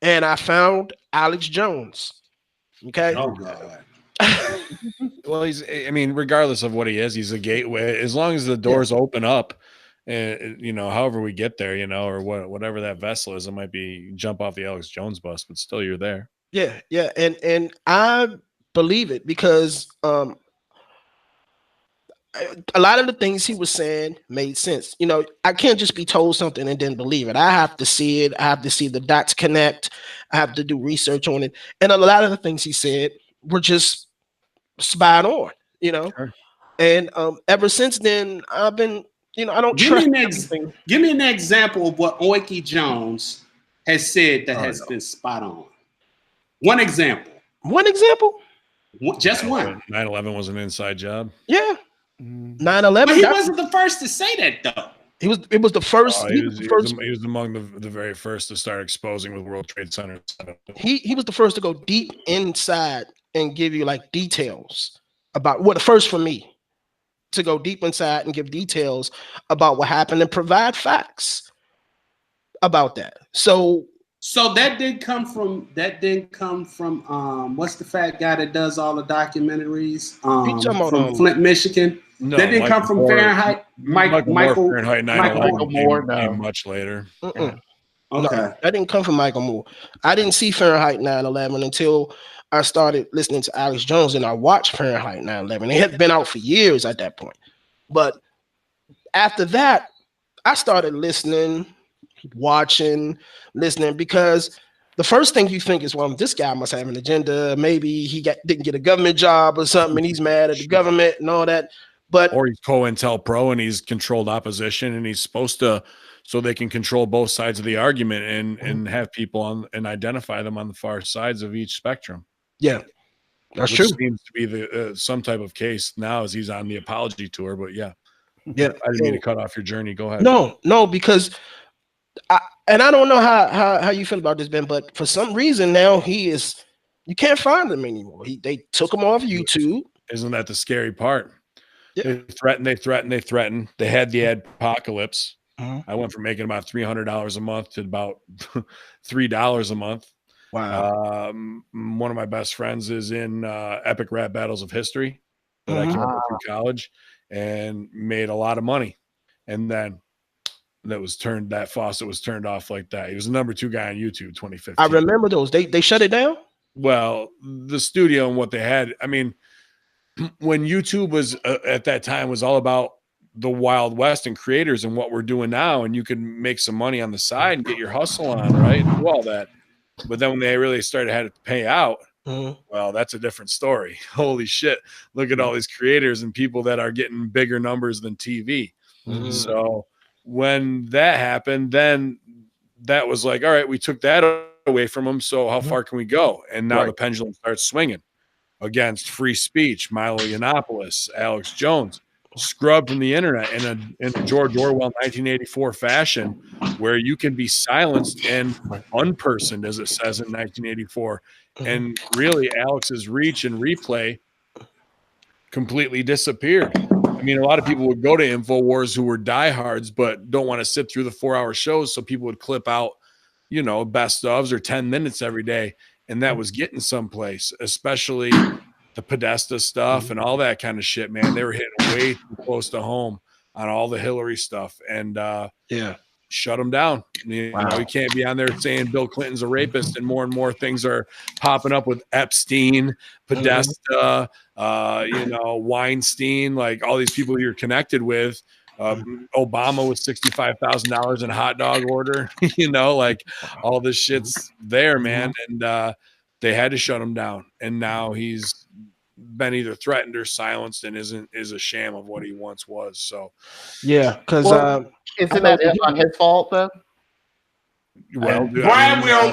And I found Alex Jones. Okay. Oh God. Well, I mean, regardless of what he is, he's a gateway. As long as the doors open up, and however we get there, or whatever that vessel is, it might be jump off the Alex Jones bus, but still you're there. Yeah, yeah, and I believe it because a lot of the things he was saying made sense. I can't just be told something and then believe it. I have to see it. I have to see the dots connect. I have to do research on it. And a lot of the things he said were just spot on, Sure. And ever since then, I've been, I don't Give me trust an give me an example of what Oinky Jones has said that has been spot on. One example. One example? Just one. 9/11 was an inside job. Yeah. 9/11. But he wasn't the first to say that though. It was the first. He was among the very first to start exposing with World Trade Center. He was the first to go deep inside and give you like details about the first for me to go deep inside and give details about what happened and provide facts about that. So that didn't come from what's the fat guy that does all the documentaries from Flint, Michigan. No, that didn't come from Fahrenheit. Michael Fahrenheit 9/11 Moore, came much later. Okay. No, that didn't come from Michael Moore. I didn't see Fahrenheit 9/11 until I started listening to Alex Jones, and I watched Fahrenheit 9/11. It had been out for years at that point. But after that, I started listening, watching, listening, because the first thing you think is, well, this guy must have an agenda. Maybe he didn't get a government job or something, and he's mad at the government and all that. Or he's COINTELPRO and he's controlled opposition, and he's supposed to, so they can control both sides of the argument and have people and identify them on the far sides of each spectrum. Yeah, that's Which true. Seems to be some type of case now as he's on the apology tour. But yeah, I didn't mean to cut off your journey. Go ahead. No, because I don't know how you feel about this, Ben, but for some reason now you can't find him anymore. They took him off YouTube. Isn't that the scary part? Yeah. They threatened. They had the apocalypse. I went from making about $300 a month to about $3 a month. Wow. One of my best friends is in Epic Rap Battles of History that I came up with through college and made a lot of money. And then that faucet was turned off like that. He was the number 2 guy on YouTube 2015. I remember those. They shut it down? Well, the studio and what they had, I mean, when YouTube was at that time was all about the Wild West and creators and what we're doing now, and you can make some money on the side and get your hustle on, right? Do all that. But then when they really started had to pay out, well, that's a different story. Holy shit. Look at all these creators and people that are getting bigger numbers than TV. So when that happened, then that was like, all right, we took that away from them. So how far can we go? And now the pendulum starts swinging against free speech. Milo Yiannopoulos, Alex Jones, scrubbed from the internet in a George Orwell 1984 fashion, where you can be silenced and unpersoned, as it says in 1984. And really, Alex's reach and replay completely disappeared. I mean, a lot of people would go to InfoWars who were diehards, but don't want to sit through the 4-hour shows. So people would clip out, best ofs or 10 minutes every day. And that was getting someplace, especially the Podesta stuff and all that kind of shit, man. They were hitting way too close to home on all the Hillary stuff. And shut them down. You can't be on there saying Bill Clinton's a rapist, and more things are popping up with Epstein, Podesta, Weinstein, like all these people you're connected with. Obama with $65,000 in a hot dog order, like all this shit's there, man. And they had to shut him down. And now he's been either threatened or silenced and is a sham of what he once was. So yeah, because isn't that on his fault though? Well, Bryan, we're on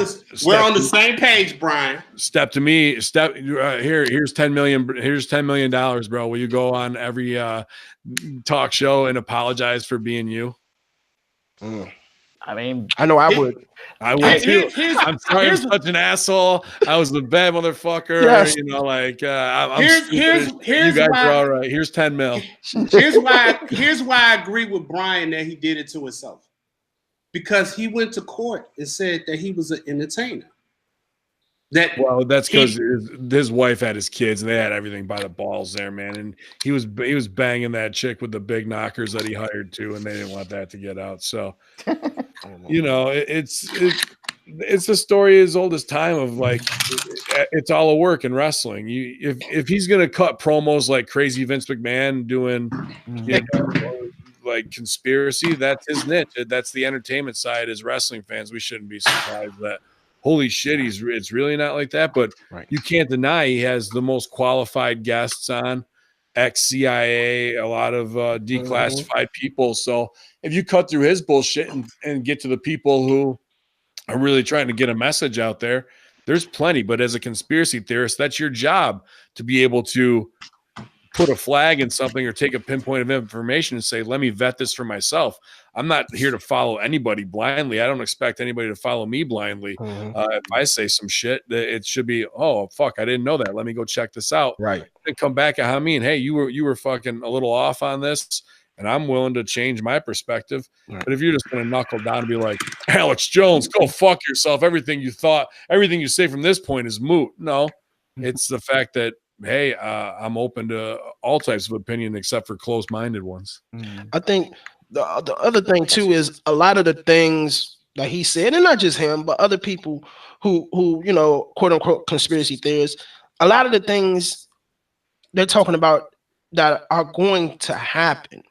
the same page, Bryan. Here's $10 million. Here's $10 million, bro. Will you go on every talk show and apologize for being you? I mean, I know I would. I would too. I'm sorry, I'm such an asshole. I was the bad motherfucker. Yes. I'm you guys are all right. Here's 10 mil. Here's why I agree with Bryan that he did it to himself. Because he went to court and said that he was an entertainer. That Well, that's because his wife had his kids, and they had everything by the balls there, man. And he was banging that chick with the big knockers that he hired too, and they didn't want that to get out. So, you know, it's a story as old as time of like it's all a work in wrestling. If he's gonna cut promos like crazy Vince McMahon doing, you know, like conspiracy, that's his niche. That's the entertainment side. As wrestling fans, we shouldn't be surprised that holy shit, it's really not like that. But you can't deny he has the most qualified guests on, ex-CIA, a lot of declassified people. So if you cut through his bullshit and get to the people who are really trying to get a message out there, there's plenty. But as a conspiracy theorist, that's your job, to be able to put a flag in something or take a pinpoint of information and say, let me vet this for myself. I'm not here to follow anybody blindly. I don't expect anybody to follow me blindly. If I say some shit, it should be, oh fuck, I didn't know that. Let me go check this out. Right. And come back at Hamin. Hey, you were fucking a little off on this, and I'm willing to change my perspective. Right. But if you're just going to knuckle down and be like, Alex Jones, go fuck yourself. Everything you say from this point is moot. No, it's the fact that, hey, I'm open to all types of opinion except for closed-minded ones. I think the other thing too is a lot of the things that he said, and not just him, but other people who you know, quote unquote conspiracy theorists, a lot of the things they're talking about that are going to happen.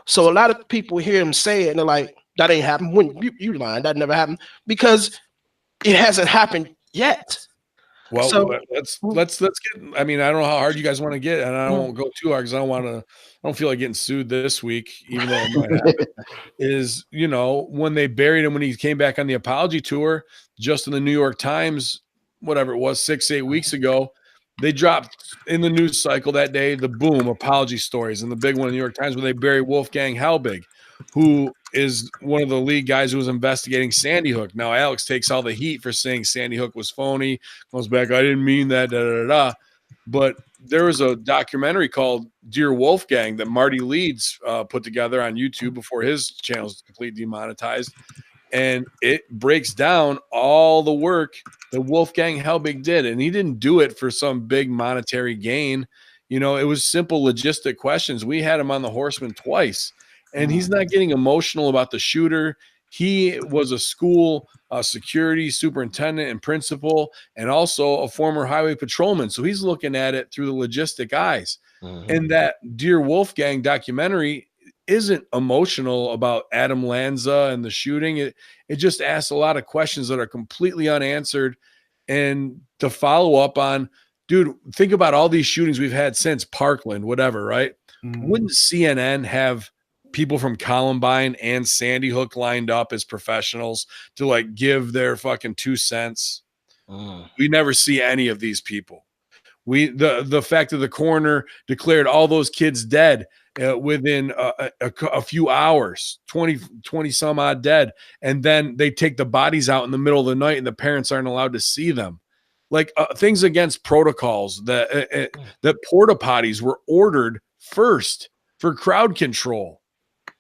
So a lot of people hear him say it and they're like, that ain't happened. When you lying, that never happened, because it hasn't happened yet. Well, so, let's get. I mean, I don't know how hard you guys want to get, and I won't go too hard because I don't feel like getting sued this week, even though it might happen. Is, you know, when they buried him when he came back on the apology tour, just in the New York Times, whatever it was, 6-8 weeks ago, they dropped in the news cycle that day the boom apology stories, and the big one in the New York Times where they buried Wolfgang Helbig, who is one of the lead guys who was investigating Sandy Hook. Now, Alex takes all the heat for saying Sandy Hook was phony, goes back, I didn't mean that, But there was a documentary called Dear Wolfgang that Marty Leeds put together on YouTube before his channel was completely demonetized. And it breaks down all the work that Wolfgang Helbig did. And he didn't do it for some big monetary gain. You know, it was simple logistic questions. We had him on the Horseman twice. And he's not getting emotional about the shooter. He was a school security superintendent and principal, and also a former highway patrolman. So he's looking at it through the logistic eyes. And that Dear Wolfgang documentary isn't emotional about Adam Lanza and the shooting. It just asks a lot of questions that are completely unanswered. And to follow up on, dude, think about all these shootings we've had since Parkland, whatever, right? Wouldn't CNN have people from Columbine and Sandy Hook lined up as professionals to like give their fucking 2 cents? We never see any of these people. The fact that the coroner declared all those kids dead within a few hours, 20 some odd dead, and then they take the bodies out in the middle of the night and the parents aren't allowed to see them. Like things against protocols, that porta potties were ordered first for crowd control.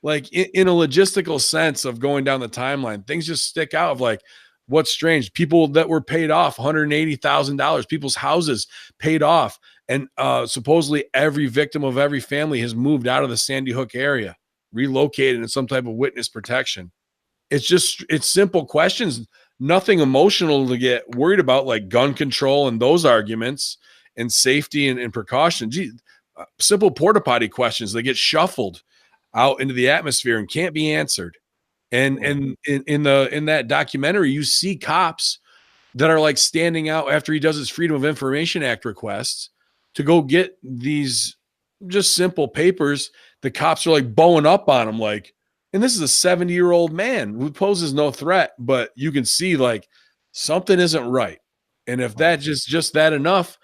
Like in a logistical sense of going down the timeline, things just stick out of like, what's strange? People that were paid off $180,000, people's houses paid off. And supposedly every victim of every family has moved out of the Sandy Hook area, relocated in some type of witness protection. It's simple questions, nothing emotional to get worried about, like gun control and those arguments and safety and precaution. Gee, simple porta potty questions, they get shuffled out into the atmosphere and can't be answered. And in that documentary, you see cops that are like standing out after he does his Freedom of Information Act requests to go get these just simple papers. The cops are like bowing up on him, like, and this is a 70-year-old man who poses no threat, but you can see like something isn't right. And if that's just that enough,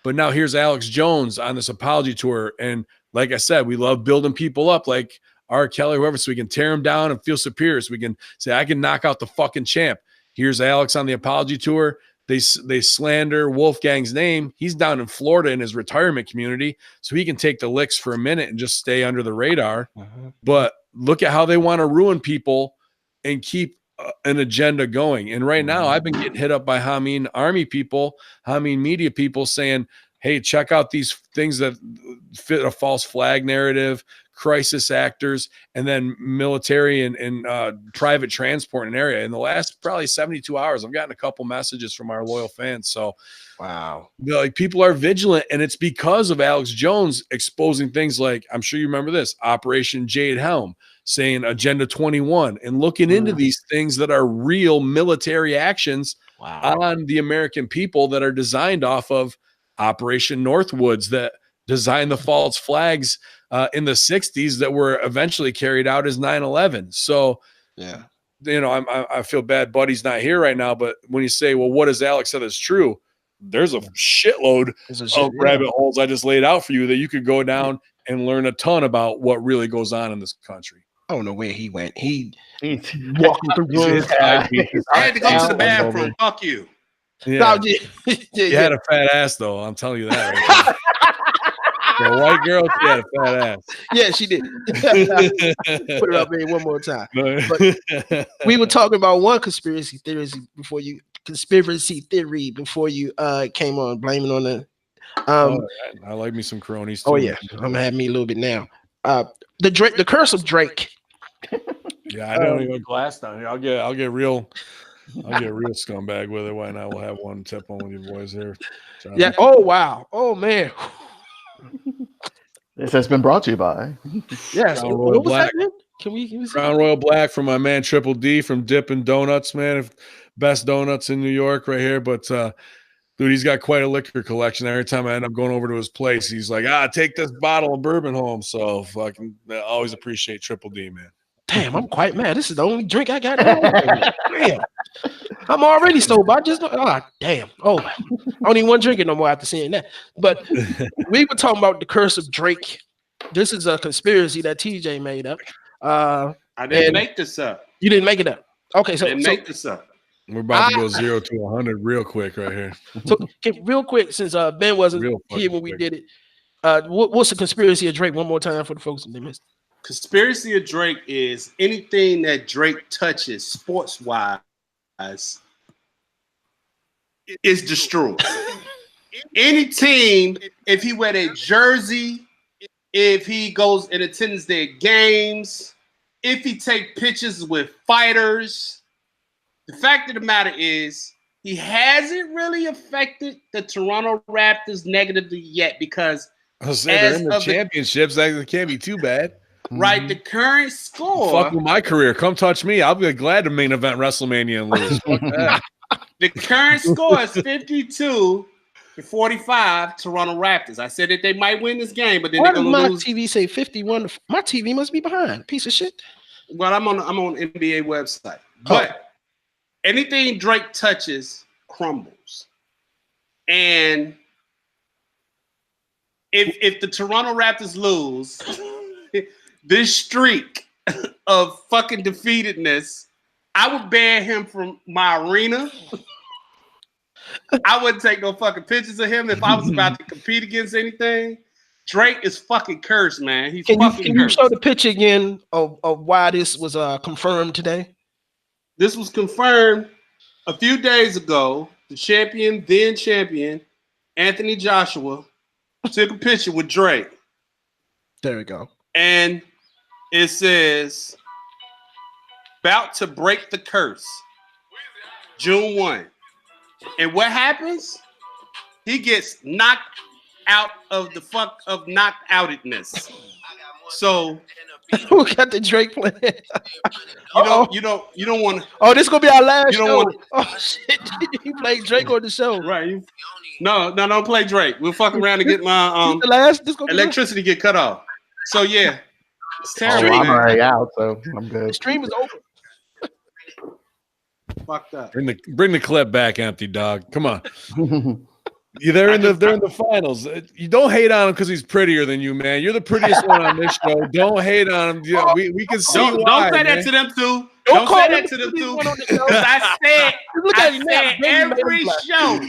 but now here's Alex Jones on this apology tour, and like I said, we love building people up like R. Kelly, whoever, so we can tear them down and feel superior. So we can say, I can knock out the fucking champ. Here's Alex on the apology tour. They slander Wolfgang's name. He's down in Florida in his retirement community, so he can take the licks for a minute and just stay under the radar. But look at how they want to ruin people and keep an agenda going. And right now I've been getting hit up by Hamin army people, Hamin media people saying, hey, check out these things that fit a false flag narrative, crisis actors, and then military and private transport in an area. In the last probably 72 hours, I've gotten a couple messages from our loyal fans. So wow, like people are vigilant, and it's because of Alex Jones exposing things like, I'm sure you remember this, Operation Jade Helm, saying Agenda 21, and looking into these things that are real military actions on the American people that are designed off of Operation Northwoods that designed the false flags in the 60s that were eventually carried out as 9/11. So, yeah, you know, I feel bad Buddy's not here right now, but when you say, well, what has Alex said is true? There's a shitload of rabbit holes I just laid out for you that you could go down and learn a ton about what really goes on in this country. I don't know where he went. He walking through rooms. I had to go to the bathroom. Fuck you. Yeah. No, You had a fat ass, though. I'm telling you that. Right now. The white girl, she had a fat ass. Yeah, she did. Put it up here one more time. But we were talking about one conspiracy theory before you came on, blaming on the. I like me some cronies too. Oh yeah, I'm gonna have me a little bit now. The curse of Drake. Yeah, I don't even glass down here. I'll get real scumbag with it. Why not? We'll have one tip on with you boys here. Yeah. Oh wow. Oh man. This has been brought to you by. Yes. Crown Royal Black. Can we Crown Royal Black from my man Triple D from Dippin' Donuts, man. Best donuts in New York right here. But dude, he's got quite a liquor collection. Every time I end up going over to his place, he's like, take this bottle of bourbon home. So fucking I always appreciate Triple D, man. Damn, I'm quite mad. This is the only drink I got. Damn. I'm already sober. I just damn. Oh, I don't even want to drink it no more after seeing that. But we were talking about the curse of Drake. This is a conspiracy that TJ made up. I didn't make this up. You didn't make it up. Okay, so I didn't make this up. We're about to go 0 to 100 real quick right here. So real quick, since Ben wasn't here when we did it, what's the conspiracy of Drake? One more time for the folks that missed. Conspiracy of Drake is anything that Drake touches sports-wise is destroyed. Any team, if he wear a jersey, if he goes and attends their games, if he take pictures with fighters, the fact of the matter is he hasn't really affected the Toronto Raptors negatively yet because they're in the championships. That can't be too bad. Right, the current score. Fuck with my career. Come touch me. I'll be glad to main event WrestleMania and lose. The current score is 52-45 Toronto Raptors. I said that they might win this game, but then they're gonna lose. My TV say 51. My TV must be behind. Piece of shit. Well, I'm on NBA website, but anything Drake touches crumbles, and if the Toronto Raptors lose. This streak of fucking defeatedness, I would ban him from my arena. I wouldn't take no fucking pictures of him if I was about to compete against anything. Drake is fucking cursed, man. He's fucking cursed. Can you show the picture again of why this was confirmed today? This was confirmed a few days ago. The then champion, Anthony Joshua, took a picture with Drake. There we go. And it says, about to break the curse, June 1. And what happens? He gets knocked out of the knocked outedness. So who got the Drake playing? You don't want to. Oh, this is gonna be our last show. Want oh shit! You played Drake on the show, right? No, don't play Drake. We'll fuck around and get my electricity get cut off. So yeah, it's terrible. I'm already out, so I'm good. The stream is over. Fucked up. Bring the clip back, empty dog. Come on. They're in the finals. You don't hate on him because he's prettier than you, man. You're the prettiest one on this show. Don't hate on him. Yeah, we can see why. Don't say that to them too. Don't say that to them too. I said every show.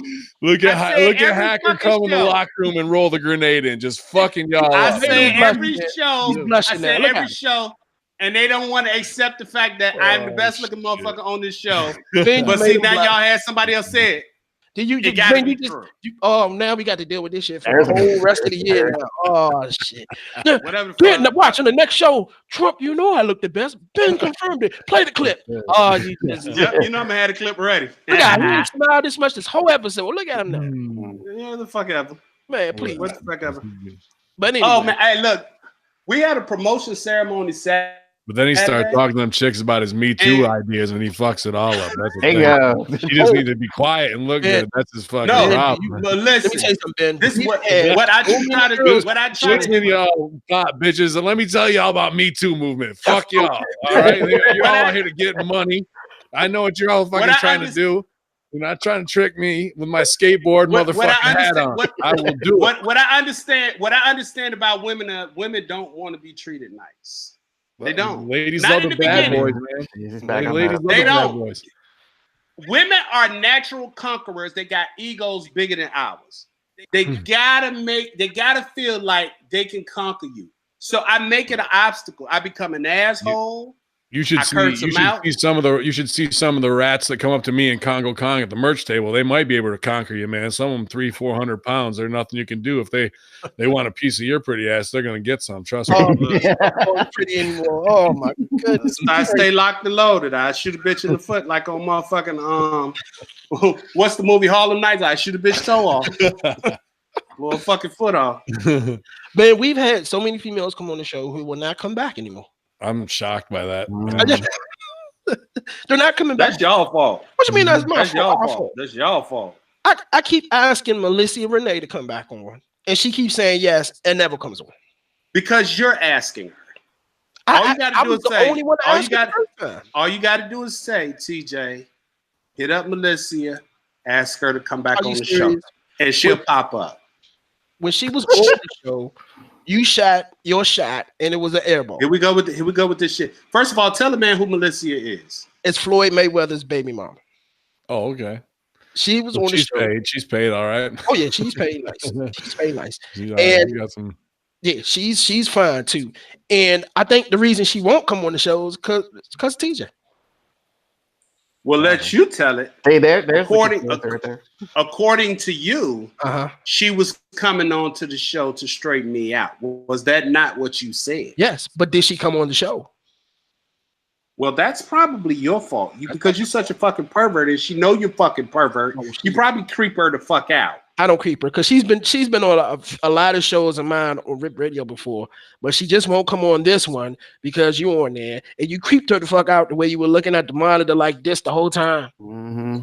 Look at Hacker come in the locker room and roll the grenade in, just fucking y'all. I said every show. I said every show. and they don't want to accept the fact that I'm the best looking motherfucker on this show. Ben, But you see, made now him y'all had somebody else say it. Did you It gotta Ben, be you just true. now we got to deal with this shit for the whole rest of the year now. Oh shit. Whatever the Ben, fuck. watch on the next show. Trump, you know I look the best. Ben confirmed it. Play the clip. Oh, you just Yep, you know I'm gonna have the clip ready. look at him. He smiled this much this whole episode. Look at him now. Yeah, the fuck ever. Man, please. What the fuck ever? But anyway. Oh man, hey, look, we had a promotion ceremony Saturday. But then he started talking to them chicks about his Me Too ideas, and he fucks it all up. That's the Hey, thing. He just needs to be quiet and look good. That's his fucking problem. But Let listen, me tell you something, Ben. this is what I try to do. What I try to Listen, y'all thought bitches, and let me tell y'all about Me Too movement. Fuck y'all. All right, you're all out here to get money. I know what you're all fucking trying to do. You're not trying to trick me with my skateboard motherfucking hat on. I will do it. What I understand about women, women don't want to be treated nice. They don't. Ladies Not love in the the bad beginning. boys, man. Ladies love They the bad don't. boys. Women are natural conquerors. They got egos bigger than ours. They gotta feel like they can conquer you. So I make it an obstacle. I become an asshole. You should see some of the rats that come up to me in Congo Kong at the merch table. They might be able to conquer you, man. Some of them 300-400 pounds. There's nothing you can do if they want a piece of your pretty ass. They're gonna get some. Trust me. Pretty anymore. Oh my goodness. I stay locked and loaded. I shoot a bitch in the foot like on motherfucking what's the movie Harlem Nights? I shoot a bitch toe off. Blow a fucking foot off. Man, we've had so many females come on the show who will not come back anymore. I'm shocked by that. They're not coming back. That's y'all fault. What you mean that's my fault? Fault. That's y'all fault. I keep asking Melissa Renee to come back on, and she keeps saying yes and never comes on. Because you're asking her. All you got to do is say. All you got to do is say, TJ, hit up Melissa, ask her to come back on the show, and she'll pop up. When she was on the show, you shot your shot, and it was an air ball. Here we go with this shit. First of all, tell the man who Melissa is. It's Floyd Mayweather's baby mom. Oh, okay. She was on the show. She's paid, all right. Oh yeah, she's paid nice. She's paid nice. And you got some. Yeah, she's fine too. And I think the reason she won't come on the show is because TJ. Well, let you tell it. Hey, there's according to you, she was coming on to the show to straighten me out. Was that not what you said? Yes, but did she come on the show? Well, that's probably your fault. Because you're such a fucking pervert, and she know you're fucking pervert. You probably creep her the fuck out. I don't creep her because she's been on a lot of shows of mine on Rip Radio before, but she just won't come on this one because you on there and you creeped her the fuck out the way you were looking at the monitor like this the whole time. Mm-hmm.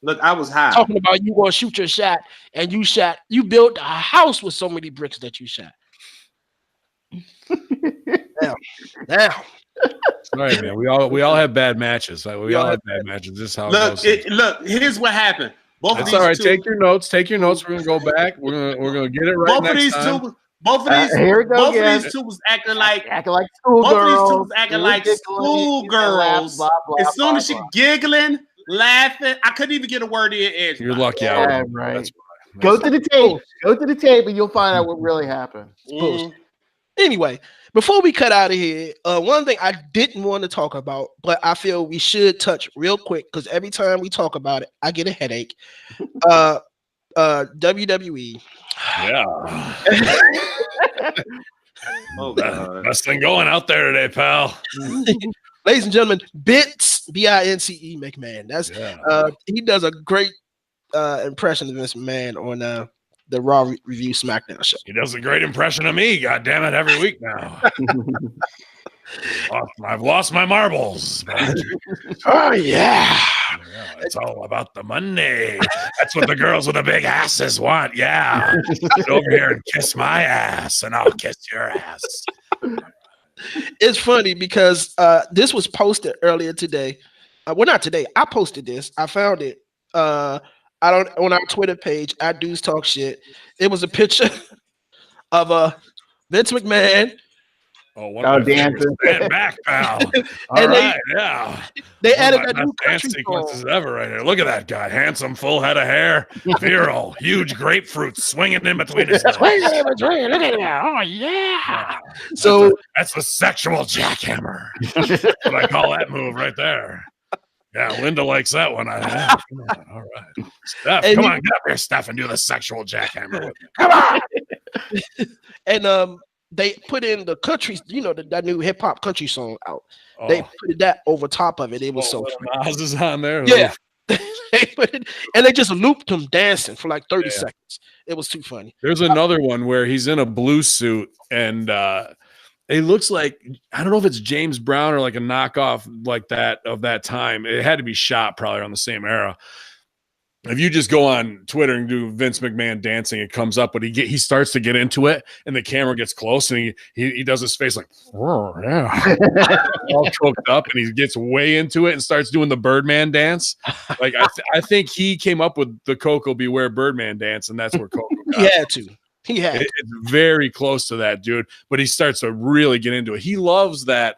Look, I was high. Talking about you gonna shoot your shot, and you built a house with so many bricks that you shot. Now. Sorry, man. We all have bad matches. We all have bad matches. This is how it goes. Look, here's what happened. That's all right. Take your notes. We're gonna go back. We're gonna get it right next time. Both of these two was acting like schoolgirls. Both of these two was acting like schoolgirls. As soon as she giggling, laughing, I couldn't even get a word in edge. You're lucky. Right. That's go to the tape. Go to the tape, and you'll find out what really happened. Anyway, before we cut out of here, one thing I didn't want to talk about, but I feel we should touch real quick because every time we talk about it, I get a headache. WWE. Yeah. Best thing going out there today, pal. Ladies and gentlemen, Vince B-I-N-C-E McMahon. That's he does a great impression of Vince McMahon on the Raw Review SmackDown show. He does a great impression of me. God damn it, every week now. I've lost my marbles. Oh yeah. It's all about the money. That's what the girls with the big asses want. Yeah. Get over here and kiss my ass, and I'll kiss your ass. It's funny because this was posted earlier today. Well, not today. I posted this. I found it. On our Twitter page, at Dudes Talk Shit. It was a picture of Vince McMahon Oh, one of my favorites. Stand back, pal. All right, yeah. They added One of that my new best dance country sequences song. ever right here. Look at that guy. Handsome, full head of hair. Virile, huge grapefruit swinging in between his legs. Look at that. Oh, yeah. So that's the sexual jackhammer. That's what I call that move right there. Yeah, Linda likes that one. Come on. All right. Steph, come on. Get up here, Steph, and do the sexual jackhammer with me. Come on. And they put in the country, that new hip hop country song out. Oh. They put that over top of it. It was so funny. Nas is on there. Yeah. They put it, and they just looped him dancing for like 30 seconds. It was too funny. There's another one where he's in a blue suit and it looks like, I don't know if it's James Brown or like a knockoff like that of that time. It had to be shot probably on the same era. If you just go on Twitter and do Vince McMahon dancing, it comes up, but he starts to get into it, and the camera gets close, and he does his face like, oh, yeah, all choked up, and he gets way into it and starts doing the Birdman dance. Like I think he came up with the Coco Beware Birdman dance, and that's where Coco got He had to. He had. It's very close to that, dude. But he starts to really get into it. He loves that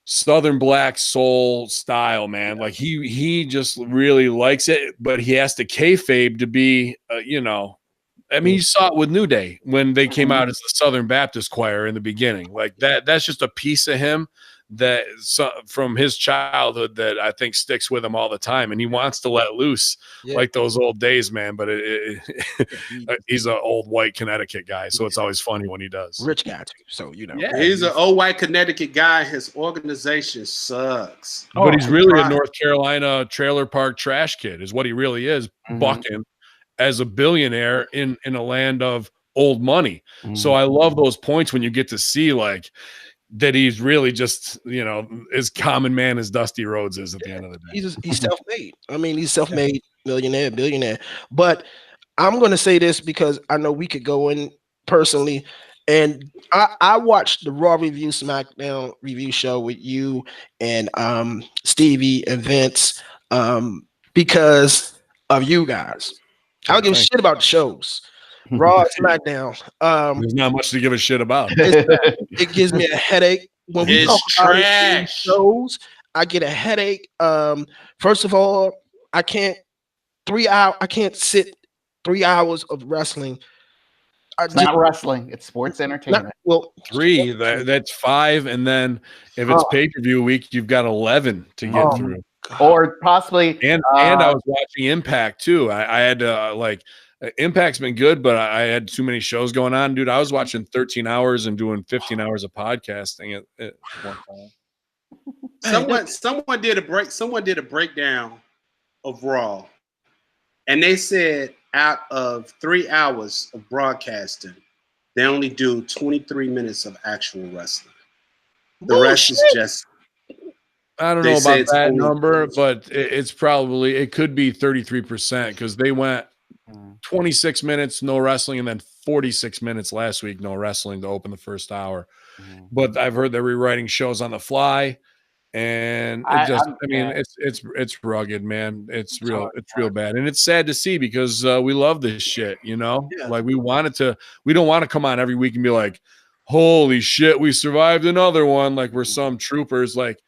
Southern black soul style, man. Like he just really likes it, but he has to kayfabe to be, I mean, you saw it with New Day when they came out as the Southern Baptist Choir in the beginning. Like that's just a piece of him that from his childhood that I think sticks with him all the time, and he wants to let loose like those old days, man. But he's an old white Connecticut guy, so it's always funny when he does. Rich guy too, so he's an old white Connecticut guy. His organization sucks, but he's really a North Carolina trailer park trash kid, is what he really is, bucking as a billionaire in a land of old money. So I love those points when you get to see like that he's really just, as common man as Dusty Rhodes is at the end of the day. He's self-made. I mean, he's self-made millionaire, billionaire. But I'm going to say this because I know we could go in personally. And I watched the Raw Review SmackDown review show with you and Stevie and Vince because of you guys. I don't give a shit about the shows. Raw, SmackDown. There's not much to give a shit about. It gives me a headache when we talk about shows. I get a headache. First of all, I can't sit 3 hours of wrestling. It's not wrestling. It's sports entertainment. Three. That's 5, and then if it's pay-per-view week, you've got 11 to get through, or possibly. And I was watching Impact too. I had to Impact's been good, but I had too many shows going on, dude. I was watching 13 hours and doing 15 hours of podcasting at one time. Someone did a breakdown of Raw, and they said out of 3 hours of broadcasting, they only do 23 minutes of actual wrestling. The rest is just. I don't know about that number, but it could be 33% because they went 26 minutes, no wrestling, and then 46 minutes last week, no wrestling to open the first hour. But I've heard they're rewriting shows on the fly, and it's rugged, man. It's real bad, and it's sad to see because we love this shit, Like we don't want to come on every week and be like, holy shit, we survived another one, like we're some troopers, like.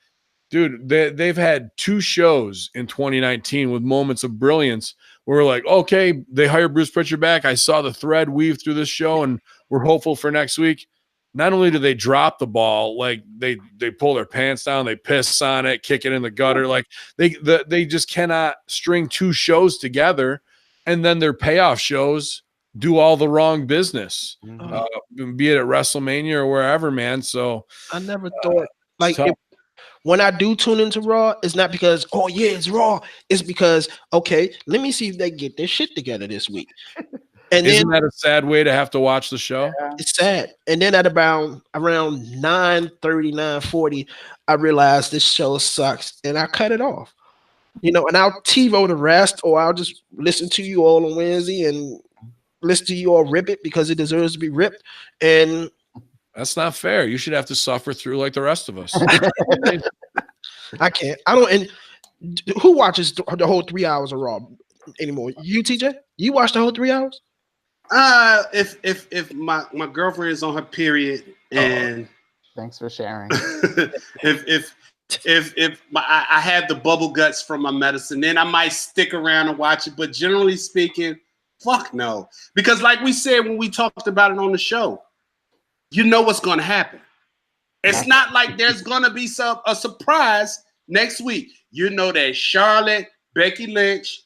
Dude, they've had 2 shows in 2019 with moments of brilliance where we're like, okay, they hired Bruce Pritchard back. I saw the thread weave through this show, and we're hopeful for next week. Not only do they drop the ball, like they pull their pants down, they piss on it, kick it in the gutter. Like they just cannot string 2 shows together, and then their payoff shows do all the wrong business, be it at WrestleMania or wherever, man. So I never thought when I do tune into Raw, it's not because, it's Raw. It's because, okay, let me see if they get their shit together this week. And isn't that a sad way to have to watch the show? It's sad. And then at around 9:30, 9:40, I realized this show sucks, and I cut it off. And I'll TiVo the rest, or I'll just listen to you all on Wednesday and listen to you all rip it because it deserves to be ripped. And that's not fair. You should have to suffer through like the rest of us. I can't. I don't. And who watches the whole 3 hours of Raw anymore? You, TJ? You watch the whole 3 hours? If my girlfriend is on her period and thanks for sharing. if I have the bubble guts from my medicine, then I might stick around and watch it. But generally speaking, fuck no. Because like we said when we talked about it on the show, you know what's going to happen. It's not like there's going to be a surprise next week. You know that Charlotte, Becky Lynch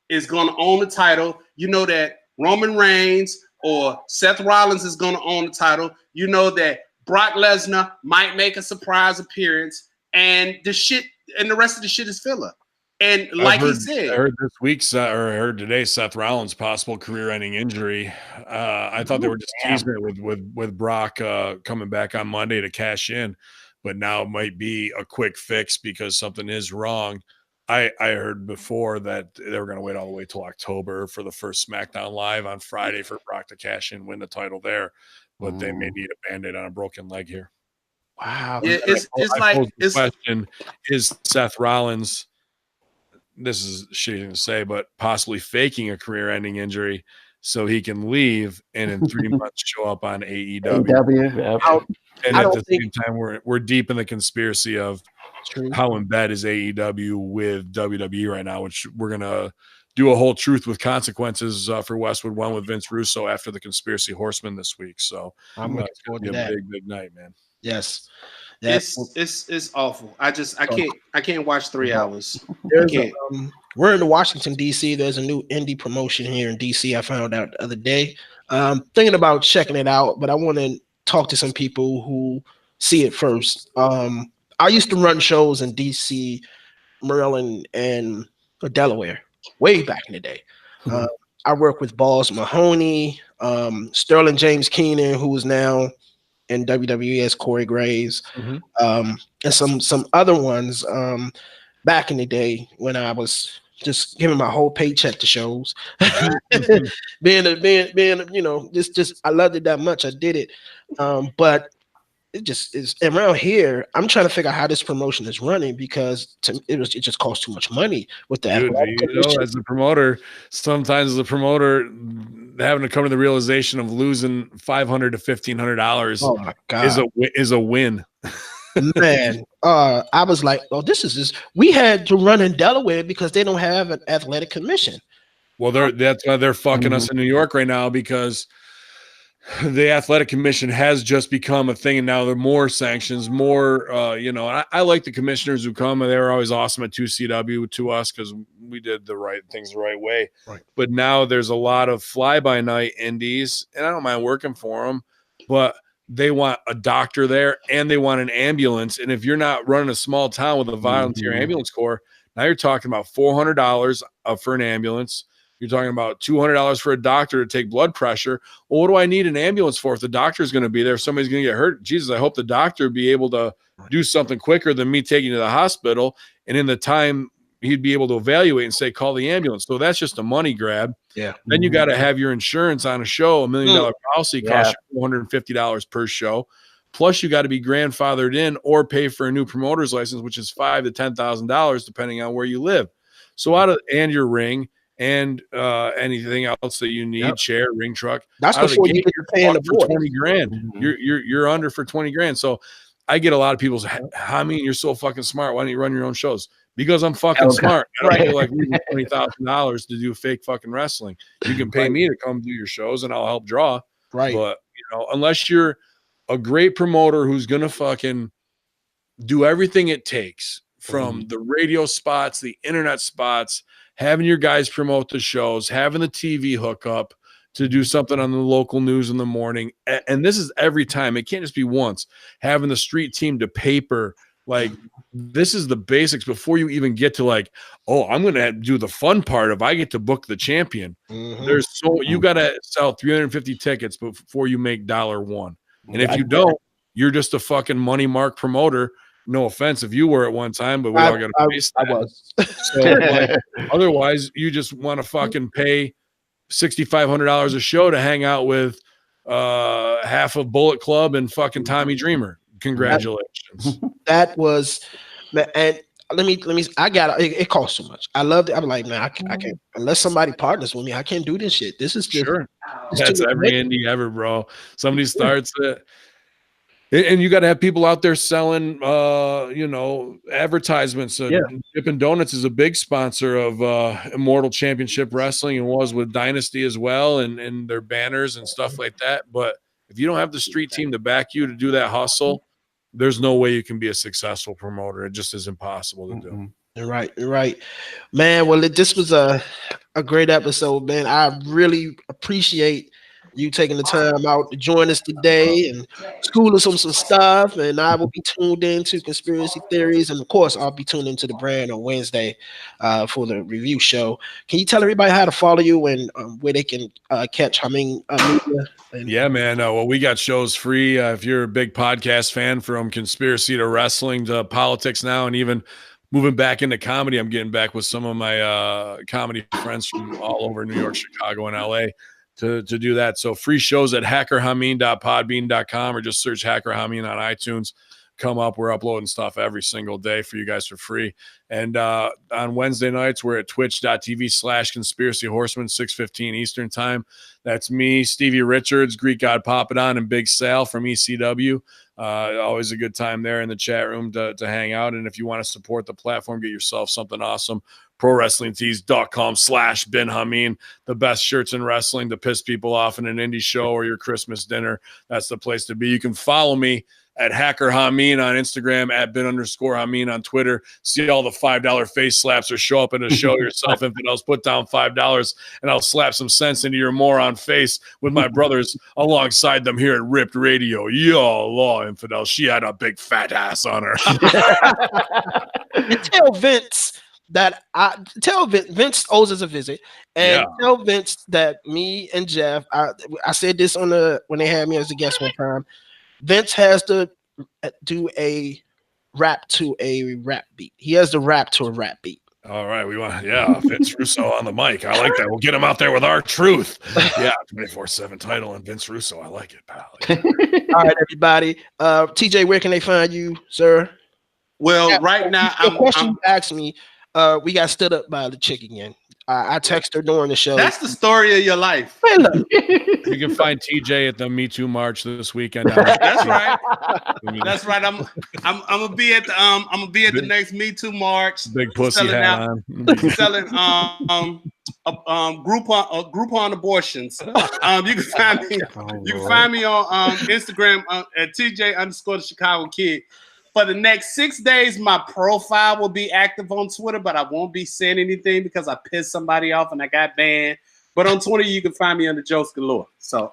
is going to own the title. You know that Roman Reigns or Seth Rollins is going to own the title. You know that Brock Lesnar might make a surprise appearance, and the rest of the shit is filler. And like he said, I heard this week's or I heard today Seth Rollins' possible career-ending injury. I thought they were just teasing it with Brock coming back on Monday to cash in, but now it might be a quick fix because something is wrong. I heard before that they were going to wait all the way till October for the first SmackDown Live on Friday for Brock to cash in, win the title there. But they may need a Band-Aid on a broken leg here. Wow. Yeah, it's like the question is Seth Rollins, this is shitty thing to say, but possibly faking a career-ending injury so he can leave and in 3 months show up on AEW. And at the same time, we're deep in the conspiracy of how in bed is AEW with WWE right now, which we're gonna do a whole Truth with Consequences for Westwood One with Vince Russo after the Conspiracy Horseman this week. So I'm looking forward to that. Big night, man. Yes. It's awful. I can't watch 3 hours. We're in Washington DC. There's a new indie promotion here in DC. I found out the other day. Thinking about checking it out, but I want to talk to some people who see it first. I used to run shows in DC, Maryland, and Delaware way back in the day. I work with Balls Mahoney, Sterling James Keenan, who is now in WWE as Corey Graves, and some other ones back in the day when I was just giving my whole paycheck to shows. being just I loved it that much. I did it, but it just is around here. I'm trying to figure out how this promotion is running because it just costs too much money with the as a promoter, sometimes as a promoter having to come to the realization of losing $500 to $1,500 oh my God. is a win. Man, I was like, oh, this is this. We had to run in Delaware because they don't have an athletic commission. Well, that's why they're fucking us in New York right now, because the athletic commission has just become a thing, and now there are more sanctions, more, I like the commissioners who come, and they were always awesome at 2CW to us because we did the right things the right way. Right. But now there's a lot of fly-by-night indies, and I don't mind working for them, but they want a doctor there and they want an ambulance. And if you're not running a small town with a volunteer ambulance corps, now you're talking about $400 for an ambulance. You're talking about $200 for a doctor to take blood pressure. Well, what do I need an ambulance for if the doctor is going to be there? If somebody's going to get hurt. Jesus, I hope the doctor be able to do something quicker than me taking you to the hospital. And in the time, he'd be able to evaluate and say, call the ambulance. So that's just a money grab. Yeah. Then you got to have your insurance on a show. $1 million policy costs you $450 per show. Plus, you got to be grandfathered in or pay for a new promoter's license, which is $5,000 to $10,000, depending on where you live. So and your ring. And anything else that you need, chair, ring truck. That's before you get paying the for $20,000. You're under for $20,000. So I get a lot of people say, I mean, you're so fucking smart. Why don't you run your own shows? Because I'm fucking smart. I don't feel like losing $20,000 to do fake fucking wrestling. You can pay me to come do your shows and I'll help draw. Right. But unless you're a great promoter who's gonna fucking do everything it takes, from the radio spots, the internet spots, having your guys promote the shows, having the TV hookup to do something on the local news in the morning. And this is every time. It can't just be once. Having the street team to paper. Like, this is the basics before you even get to like, oh, I'm going to do the fun part of I get to book the champion. You got to sell 350 tickets before you make $1. And if you don't, you're just a fucking money mark promoter. No offense if you were at one time, but we all got to face that. I was. So, otherwise, you just want to fucking pay $6,500 a show to hang out with half of Bullet Club and fucking Tommy Dreamer. Congratulations. That was, and let me. I got it. It costs too much. I loved it. I'm like, man, I can't unless somebody partners with me. I can't do this shit. This is just, That's every indie ever, bro. Somebody starts it. And you got to have people out there selling, advertisements. Dippin' Donuts is a big sponsor of Immortal Championship Wrestling and was with Dynasty as well, and their banners and stuff like that. But if you don't have the street team to back you to do that hustle, there's no way you can be a successful promoter. It just is impossible to do. You're right, man. Well, this was a great episode, man. I really appreciate you taking the time out to join us today and school us on some stuff. And I will be tuned into conspiracy theories, and of course, I'll be tuned into the brand on Wednesday for the review show. Can you tell everybody how to follow you and where they can catch media? Yeah, man. Well, we got shows free. If you're a big podcast fan, from conspiracy to wrestling to politics now, and even moving back into comedy, I'm getting back with some of my comedy friends from all over New York, Chicago, and LA to do that. So free shows at hackerhamin.podbean.com, or just search Hacker Hamin on iTunes. Come up. We're uploading stuff every single day for you guys for free. And on Wednesday nights, we're at twitch.tv/conspiracy horseman, 6:15 Eastern time. That's me, Stevie Richards, Greek God Papadon, and Big Sal from ECW. Always a good time there in the chat room to hang out. And if you want to support the platform, get yourself something awesome. ProWrestlingTees.com/Bin Hamin. The best shirts in wrestling to piss people off in an indie show or your Christmas dinner. That's the place to be. You can follow me at Hacker Hamin on Instagram, at bin_Hamin on Twitter. See all the $5 face slaps, or show up at a show yourself. Infidels, put down $5 and I'll slap some sense into your moron face with my brothers alongside them here at Ripped Radio. Yo, law, Infidel. She had a big fat ass on her. And tell Vince that Vince owes us a visit, and tell Vince that me and Jeff, I said this when they had me as a guest one time. Vince has to do a rap to a rap beat. He has to rap to a rap beat. All right, we want Vince Russo on the mic. I like that. We'll get him out there with our truth. 24/7 title and Vince Russo. I like it, pal. All right, everybody. TJ, where can they find you, sir? Well, right now, the question you asked me, we got stood up by the chick again. I texted her during the show. That's the story of your life. Hey, look. You can find TJ at the Me Too March this weekend. That's right. That's right. I'm gonna be at the next Me Too March. Big pussy hat on. Selling Groupon abortions. You can find me. You can find me on Instagram at TJ_the_Chicago Kid. For the next 6 days, my profile will be active on Twitter, but I won't be saying anything because I pissed somebody off and I got banned. But on Twitter, you can find me under Jokes Galore. So,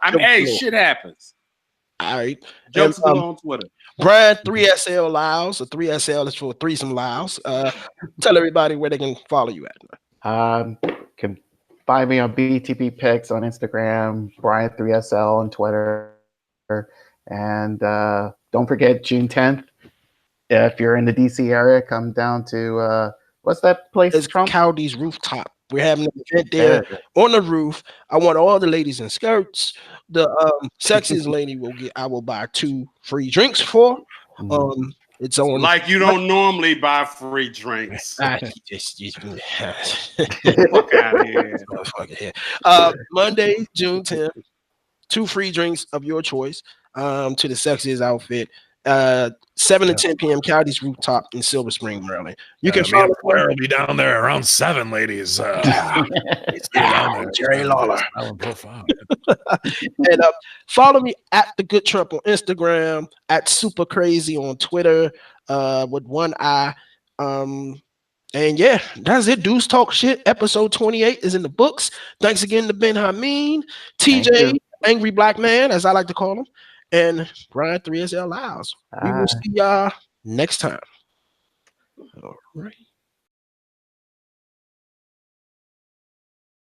shit happens. All right. Jokes Galore on Twitter. Bryan, 3SL Lyles. So 3SL is for Threesome Lyles. Tell everybody where they can follow you at. Can find me on BTP Pics on Instagram, Bryan3SL on Twitter. And don't forget, June 10th. If you're in the DC area, come down to what's that place? It's Cowdy's Rooftop. We're having an event there on the roof. I want all the ladies in skirts. The sexiest lady I will buy 2 free drinks for. It's on like you don't normally buy free drinks. Fuck out of here. Monday, June 10th, 2 free drinks of your choice to the sexiest outfit. 7 to 10 p.m. Cowdy's Rooftop in Silver Spring, Maryland. You can follow. We'll be down there around 7, ladies. Jerry Lawler. And follow me at The Good Trump on Instagram, at Super Crazy on Twitter, with one eye. And yeah, that's it. Dudes Talk Shit. Episode 28 is in the books. Thanks again to Bin Hamin, TJ, Angry Black Man, as I like to call him, and Bryan 3SL Lyles. We will see y'all next time. All right.